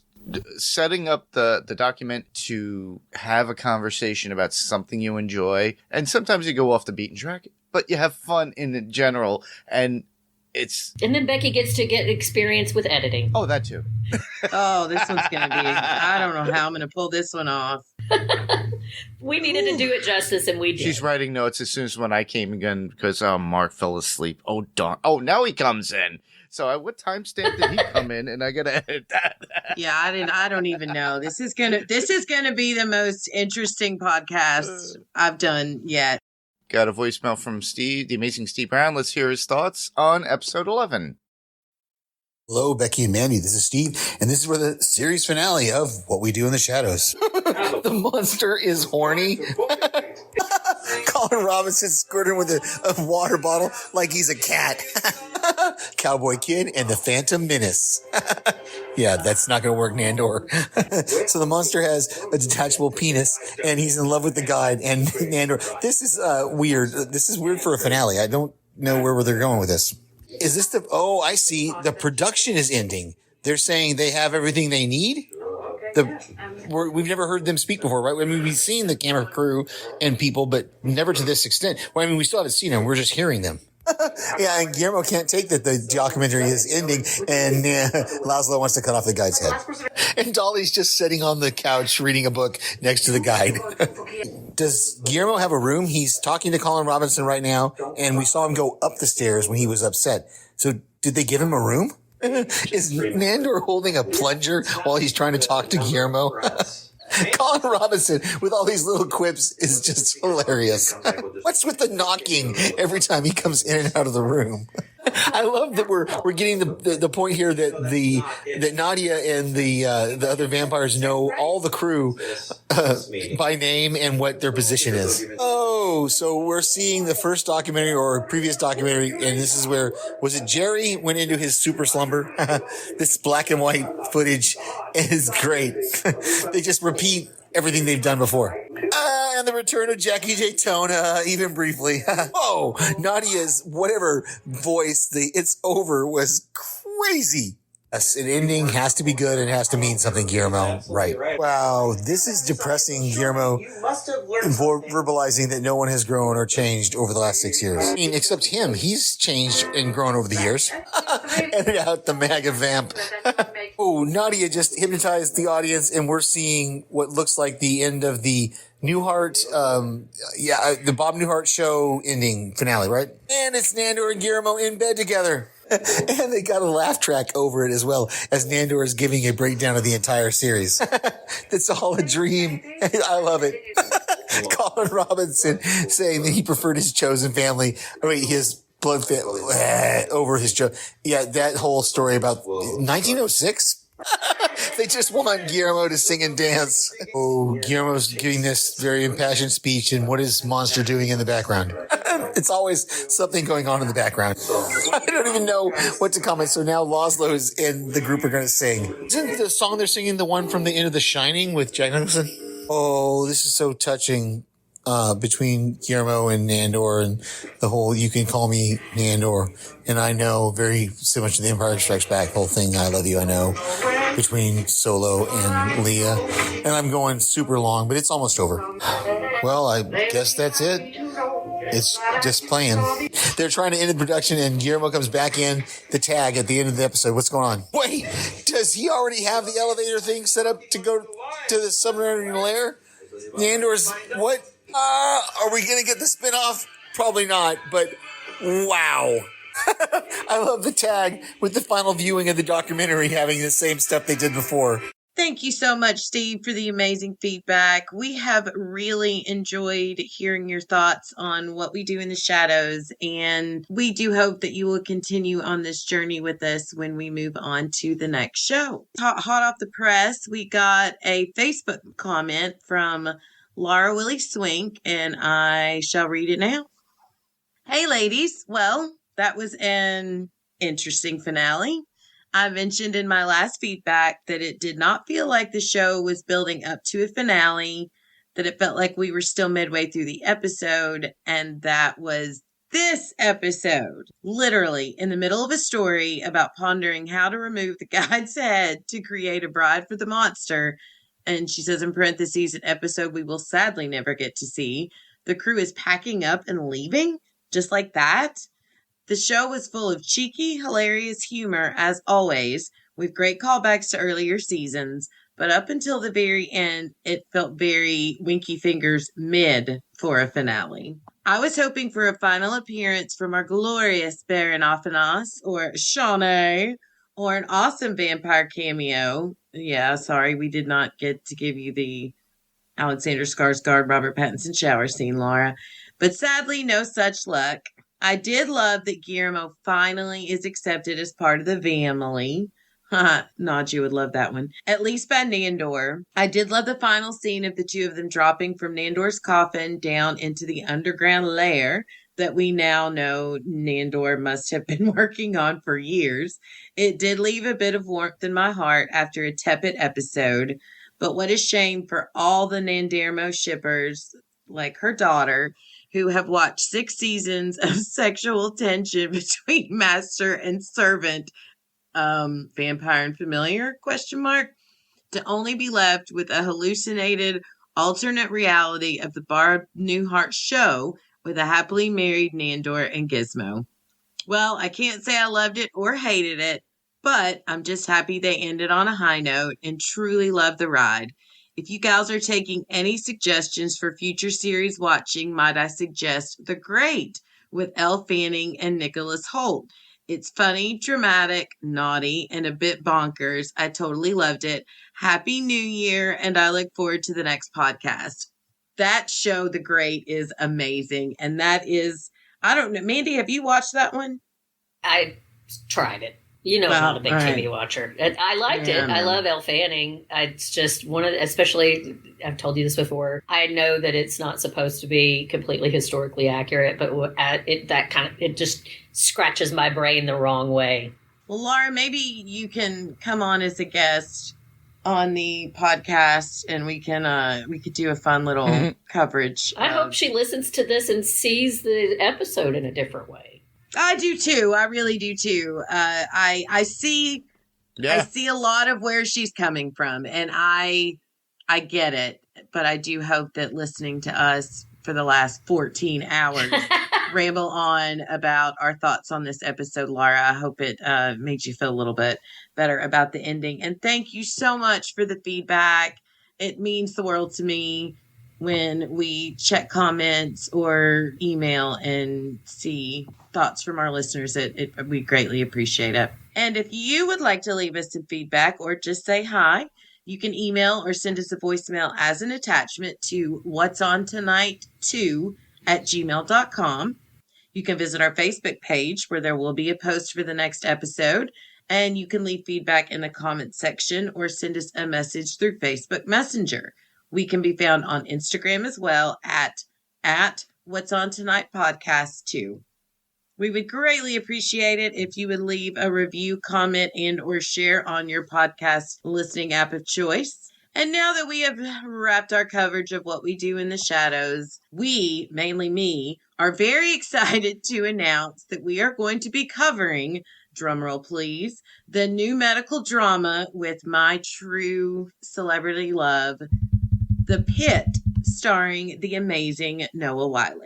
setting up the document to have a conversation about something you enjoy. And sometimes you go off the beaten track, but you have fun in general. And then Becky gets to get experience with editing. Oh, that too. Oh, this one's going to be, I don't know how I'm going to pull this one off. We needed to do it justice, and we did. She's writing notes as soon as when I came again because Mark fell asleep. Oh, darn. Oh, now he comes in. So at what timestamp did he come in? And I got to edit that. Yeah, I don't even know. This is gonna be the most interesting podcast I've done yet. Got a voicemail from Steve, the amazing Steve Brown. Let's hear his thoughts on episode 11. Hello, Becky and Mandy. This is Steve, and this is for the series finale of What We Do in the Shadows. The monster is horny. Colin Robinson squirting with a water bottle like he's a cat. Cowboy Kid and the Phantom Menace. Yeah, that's not going to work, Nandor. So the monster has a detachable penis, and he's in love with the guide. And Nandor, this is weird. This is weird for a finale. I don't know where they're going with this. Is this oh, I see. The production is ending. They're saying they have everything they need. We've never heard them speak before, right? I mean, we've seen the camera crew and people, but never to this extent. Well, I mean, we still haven't seen them. We're just hearing them. Yeah, and Guillermo can't take that the documentary is ending, and Laszlo wants to cut off the guide's head. And Dolly's just sitting on the couch reading a book next to the guide. Does Guillermo have a room? He's talking to Colin Robinson right now, and we saw him go up the stairs when he was upset. So did they give him a room? Is Nandor holding a plunger while he's trying to talk to Guillermo? Colin Robinson with all these little quips is just hilarious. What's with the knocking every time he comes in and out of the room? I love that we're getting the point here that Nadia and the other vampires know all the crew by name and what their position is. Oh, so we're seeing the first documentary or previous documentary, and this is where, was it Jerry went into his super slumber? This black and white footage is great. They just repeat everything they've done before. And the return of Jackie Daytona, even briefly. Oh, Nadia's whatever voice, the "It's Over" was crazy. Yes, an ending has to be good and has to mean something, Guillermo. Right. Wow, this is depressing, Guillermo. Verbalizing that no one has grown or changed over the last 6 years. I mean, except him. He's changed and grown over the years. Edit out the MAGA vamp. Oh, Nadia just hypnotized the audience, and we're seeing what looks like the end of the Newhart, the Bob Newhart show ending finale, right? And it's Nandor and Guillermo in bed together. And they got a laugh track over it as well, as Nandor is giving a breakdown of the entire series. It's all a dream. I love it. Colin Robinson saying that he preferred his chosen family, his blood over his Yeah, that whole story about 1906. They just want Guillermo to sing and dance. Oh, Guillermo's giving this very impassioned speech, and what is Monster doing in the background? It's always something going on in the background. I don't even know what to comment. So now Laszlo's and the group are going to sing. Isn't the song they're singing the one from the end of The Shining with Jack Nicholson? Oh, this is so touching. Between Guillermo and Nandor and the whole "you can call me Nandor" and I know, very similar to The Empire Strikes Back, whole thing, "I love you, I know," between Solo and Leia. And I'm going super long, but it's almost over. Well, I guess that's it. It's just playing. They're trying to end the production, and Guillermo comes back in the tag at the end of the episode. What's going on? Wait, does he already have the elevator thing set up to go to the submarine lair? Nandor's what? Are we going to get the spinoff? Probably not, but wow. I love the tag with the final viewing of the documentary having the same stuff they did before. Thank you so much, Steve, for the amazing feedback. We have really enjoyed hearing your thoughts on what we do in the shadows, and we do hope that you will continue on this journey with us when we move on to the next show. Hot off the press, we got a Facebook comment from Laura Willie Swink, and I shall read it now. Hey, ladies. Well, that was an interesting finale. I mentioned in my last feedback that it did not feel like the show was building up to a finale, that it felt like we were still midway through the episode, and that was this episode. Literally in the middle of a story about pondering how to remove the guide's head to create a bride for the monster. And she says in parentheses, an episode we will sadly never get to see. The crew is packing up and leaving, just like that. The show was full of cheeky, hilarious humor, as always, with great callbacks to earlier seasons. But up until the very end, it felt very Winky Fingers mid for a finale. I was hoping for a final appearance from our glorious Baron Ophanos, or Shawnee, or an awesome vampire cameo. Yeah, sorry, we did not get to give you the Alexander Skarsgård, Robert Pattinson shower scene, Laura. But sadly, no such luck. I did love that Guillermo finally is accepted as part of the family. Nadia would love that one. At least by Nandor. I did love the final scene of the two of them dropping from Nandor's coffin down into the underground lair that we now know Nandor must have been working on for years. It did leave a bit of warmth in my heart after a tepid episode. But what a shame for all the Nandermo shippers, like her daughter, who have watched 6 seasons of sexual tension between master and servant, vampire and familiar, ? To only be left with a hallucinated alternate reality of the Barb Newhart show with a happily married Nandor and Gizmo. Well, I can't say I loved it or hated it, but I'm just happy they ended on a high note and truly loved the ride. If you gals are taking any suggestions for future series watching, might I suggest The Great with Elle Fanning and Nicholas Hoult. It's funny, dramatic, naughty, and a bit bonkers. I totally loved it. Happy New Year, and I look forward to the next podcast. That show, The Great, is amazing. And that is, I don't know. Mandy, have you watched that one? I tried it. You know, I'm not a big TV watcher. I liked it. I love Elle Fanning. It's just one of, especially, I've told you this before. I know that it's not supposed to be completely historically accurate, but it just scratches my brain the wrong way. Well, Laura, maybe you can come on as a guest on the podcast, and we could do a fun little coverage. I hope she listens to this and sees the episode in a different way. I do too. I really do too. I see a lot of where she's coming from, and I get it. But I do hope that listening to us for the last 14 hours ramble on about our thoughts on this episode, Laura, I hope it made you feel a little bit better about the ending. And thank you so much for the feedback. It means the world to me when we check comments or email and see thoughts from our listeners. We greatly appreciate it. And if you would like to leave us some feedback or just say hi, you can email or send us a voicemail as an attachment to whatsontonight2@gmail.com. You can visit our Facebook page where there will be a post for the next episode, and you can leave feedback in the comments section or send us a message through Facebook Messenger. We can be found on Instagram as well at What's On Tonight Podcast 2. We would greatly appreciate it if you would leave a review, comment, and or share on your podcast listening app of choice. And now that we have wrapped our coverage of what we do in the shadows, we, mainly me, are very excited to announce that we are going to be covering, drumroll please, the new medical drama with my true celebrity love, The Pit, starring the amazing Noah Wyle.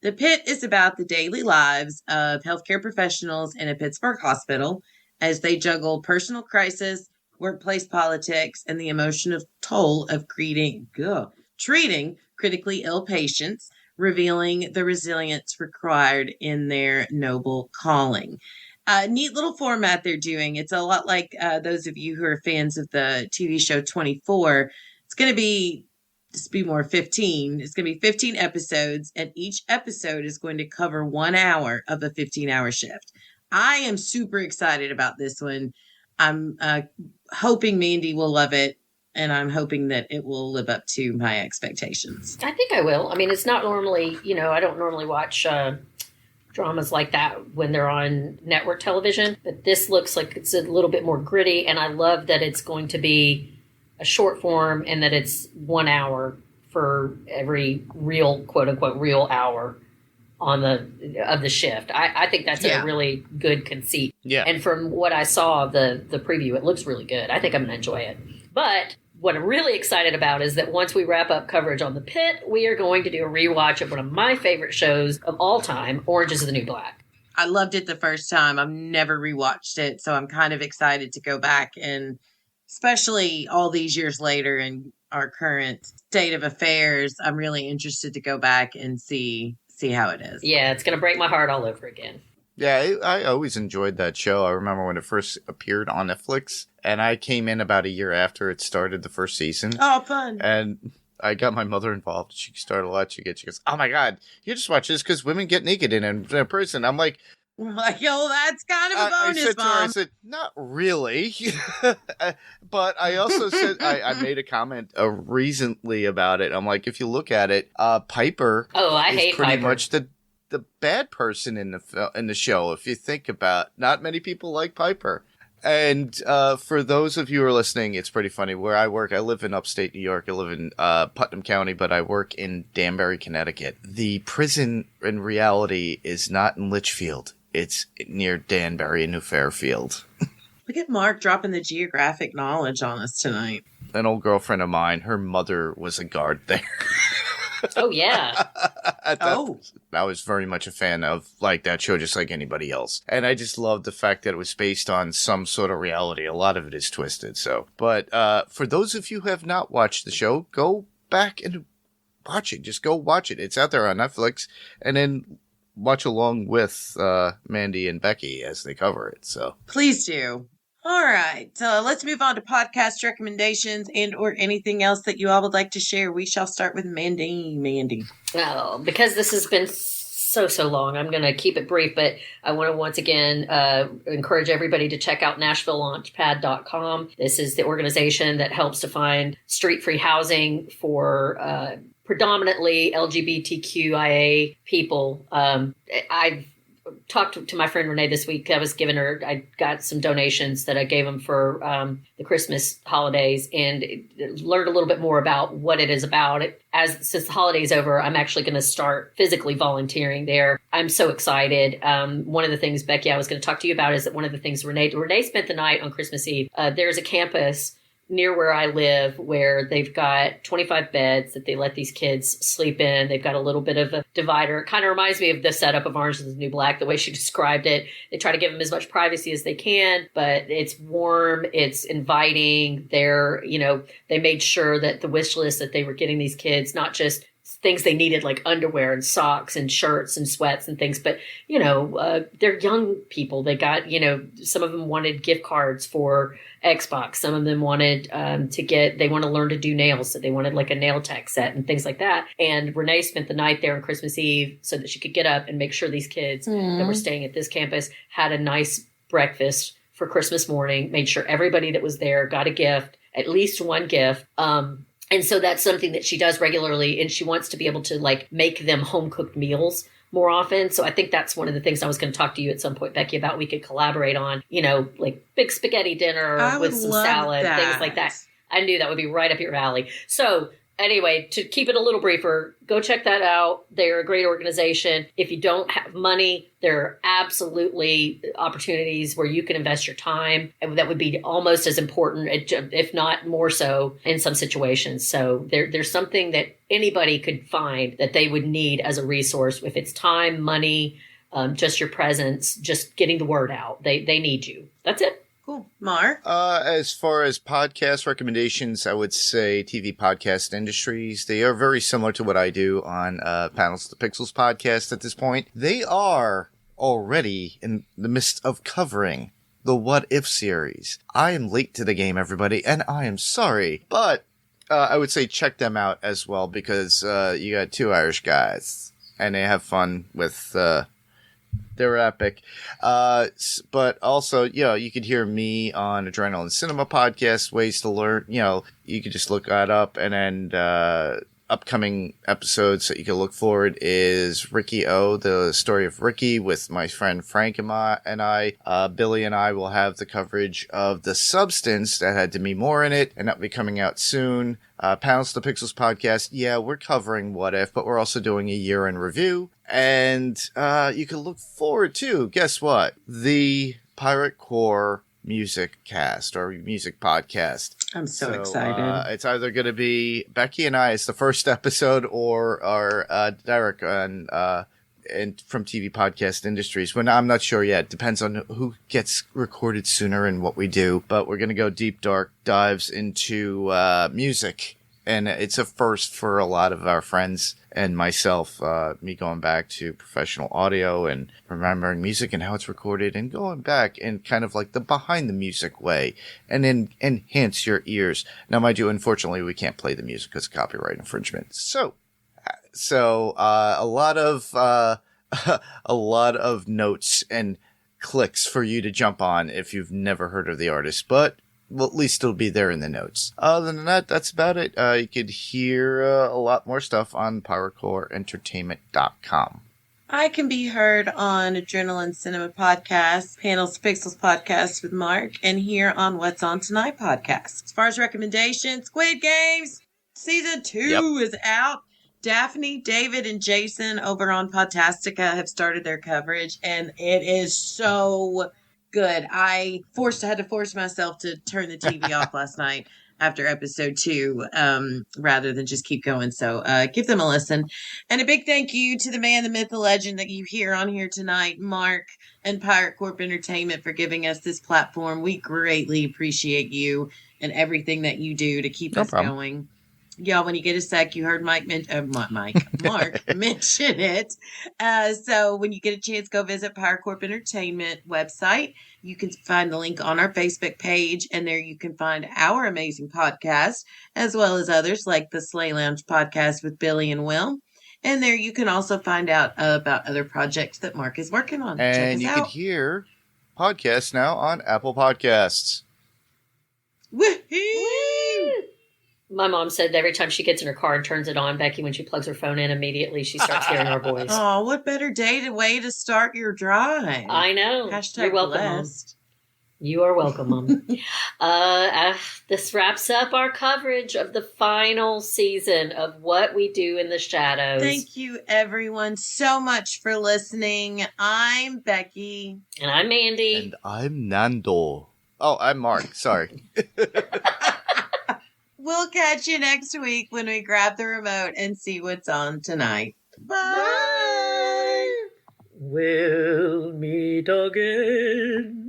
The Pit is about the daily lives of healthcare professionals in a Pittsburgh hospital as they juggle personal crisis, workplace politics, and the emotional toll of treating critically ill patients, revealing the resilience required in their noble calling. Neat little format they're doing. It's a lot like those of you who are fans of the TV show 24. It's going to be more 15. It's going to be 15 episodes, and each episode is going to cover 1 hour of a 15-hour shift. I am super excited about this one. I'm hoping Mandy will love it, and I'm hoping that it will live up to my expectations. I think I will. I mean, it's not normally, I don't normally watch dramas like that when they're on network television, but this looks like it's a little bit more gritty, and I love that it's going to be a short form and that it's 1 hour for every real, quote unquote, real hour of the shift. I think that's a really good conceit. Yeah. And from what I saw of the preview, it looks really good. I think I'm going to enjoy it. But what I'm really excited about is that once we wrap up coverage on The Pit, we are going to do a rewatch of one of my favorite shows of all time, Orange is the New Black. I loved it the first time. I've never rewatched it, so I'm kind of excited to go back, and especially all these years later in our current state of affairs, I'm really interested to go back and see how it is. Yeah, it's going to break my heart all over again. Yeah, I always enjoyed that show. I remember when it first appeared on Netflix, and I came in about a year after it started the first season. Oh, fun. And I got my mother involved. She started watching it. She goes, "Oh my God, you just watch this because women get naked in a person." I'm like, that's kind of a bonus, Mom. I said, not really. But I also said, I made a comment recently about it. I'm like, if you look at it, Piper is pretty much the bad person in the show. If you think about, not many people like Piper. And for those of you who are listening, it's pretty funny. Where I work, I live in upstate New York. I live in Putnam County, but I work in Danbury, Connecticut. The prison in reality is not in Litchfield. It's near Danbury in New Fairfield. Look at Mark dropping the geographic knowledge on us tonight. An old girlfriend of mine, her mother was a guard there. Oh, yeah. I was very much a fan of that show, just like anybody else. And I just loved the fact that it was based on some sort of reality. A lot of it is twisted. But for those of you who have not watched the show, go back and watch it. Just go watch it. It's out there on Netflix. And then watch along with Mandy and Becky as they cover it. So Please do. All right, so let's move on to podcast recommendations and or anything else that you all would like to share. We shall start with Mandy. Mandy. Oh, because this has been so long, I'm going to keep it brief, but I want to once again encourage everybody to check out NashvilleLaunchpad.com. This is the organization that helps to find street-free housing for predominantly LGBTQIA people. I've talked to my friend Renee this week. I got some donations that I gave them for the Christmas holidays and learned a little bit more about what it is about. Since the holiday's over, I'm actually going to start physically volunteering there. I'm so excited. One of the things, Becky, I was going to talk to you about is that one of the things Renee spent the night on Christmas Eve. There's a campus near where I live where they've got 25 beds that they let these kids sleep in. They've got a little bit of a divider. It kind of reminds me of the setup of Orange is the New Black, the way she described it. They try to give them as much privacy as they can, but it's warm, it's inviting. They made sure that the wish list that they were getting these kids, not just things they needed like underwear and socks and shirts and sweats and things. But, they're young people. They got, some of them wanted gift cards for Xbox. Some of them wanted they want to learn to do nails. So they wanted like a nail tech set and things like that. And Renee spent the night there on Christmas Eve so that she could get up and make sure these kids that were staying at this campus had a nice breakfast for Christmas morning, made sure everybody that was there got a gift, at least one gift. And so that's something that she does regularly, and she wants to be able to like make them home cooked meals more often. So I think that's one of the things I was going to talk to you at some point, Becky, about. We could collaborate on, like big spaghetti dinner with some salad, things like that. I knew that would be right up your alley. So anyway, to keep it a little briefer, go check that out. They're a great organization. If you don't have money, there are absolutely opportunities where you can invest your time. And that would be almost as important, if not more so, in some situations. So there's something that anybody could find that they would need as a resource. If it's time, money, just your presence, just getting the word out. They need you. That's it. Cool. Mark? As far as podcast recommendations, I would say TV Podcast Industries. They are very similar to what I do on Panels to Pixels podcast at this point. They are already in the midst of covering the What If series. I am late to the game, everybody, and I am sorry. But I would say check them out as well because you got two Irish guys, and they have fun with... They're epic. But also, you could hear me on Adrenaline Cinema podcast, Ways to Learn. You could just look that up. And then upcoming episodes that you can look forward is Ricky O, the story of Ricky with my friend Frank and I. Billy and I will have the coverage of The Substance that had Demi Moore in it, and that'll be coming out soon. Panels to Pixels podcast. Yeah, we're covering What If, but we're also doing a year in review. And you can look forward to, guess what? The Pirate Core music cast or music podcast. I'm so excited. It's either going to be Becky and I as the first episode or Derek and from TV Podcast Industries. When I'm not sure yet. Depends on who gets recorded sooner and what we do. But we're going to go deep, dark dives into music. And it's a first for a lot of our friends and myself, me going back to professional audio and remembering music and how it's recorded and going back and kind of like the behind the music way and then enhance your ears. Now, mind you, unfortunately, we can't play the music because of copyright infringement. So a lot of notes and clicks for you to jump on if you've never heard of the artist, but well, at least it'll be there in the notes. Other than that, that's about it. You could hear a lot more stuff on PowerCoreEntertainment.com. I can be heard on Adrenaline Cinema Podcast, Panels to Pixels Podcast with Mark, and here on What's On Tonight Podcast. As far as recommendations, Squid Games Season 2 is out. Daphne, David, and Jason over on Podtastica have started their coverage, and it is so good. I had to force myself to turn the TV off last night after episode 2, rather than just keep going. So give them a listen. And a big thank you to the man, the myth, the legend that you hear on here tonight, Mark and Pirate Corp Entertainment, for giving us this platform. We greatly appreciate you and everything that you do to keep us going. Y'all, when you get a sec, you heard Mark mention it. So when you get a chance, go visit Power Corp Entertainment website. You can find the link on our Facebook page, and there you can find our amazing podcast, as well as others like the Slay Lounge podcast with Billy and Will. And there you can also find out about other projects that Mark is working on. Check And us you out. can hear podcasts now on Apple Podcasts. Woohoo! My mom said every time she gets in her car and turns it on, Becky, when she plugs her phone in, immediately she starts hearing our voice. Oh, what better way to start your drive? I know. Hashtag You're welcome, blessed. Mom. You are welcome, Mom. This wraps up our coverage of the final season of What We Do in the Shadows. Thank you, everyone, so much for listening. I'm Becky. And I'm Mandy. And I'm Nando. Oh, I'm Mark. Sorry. We'll catch you next week when we grab the remote and see what's on tonight. Bye. We'll meet again.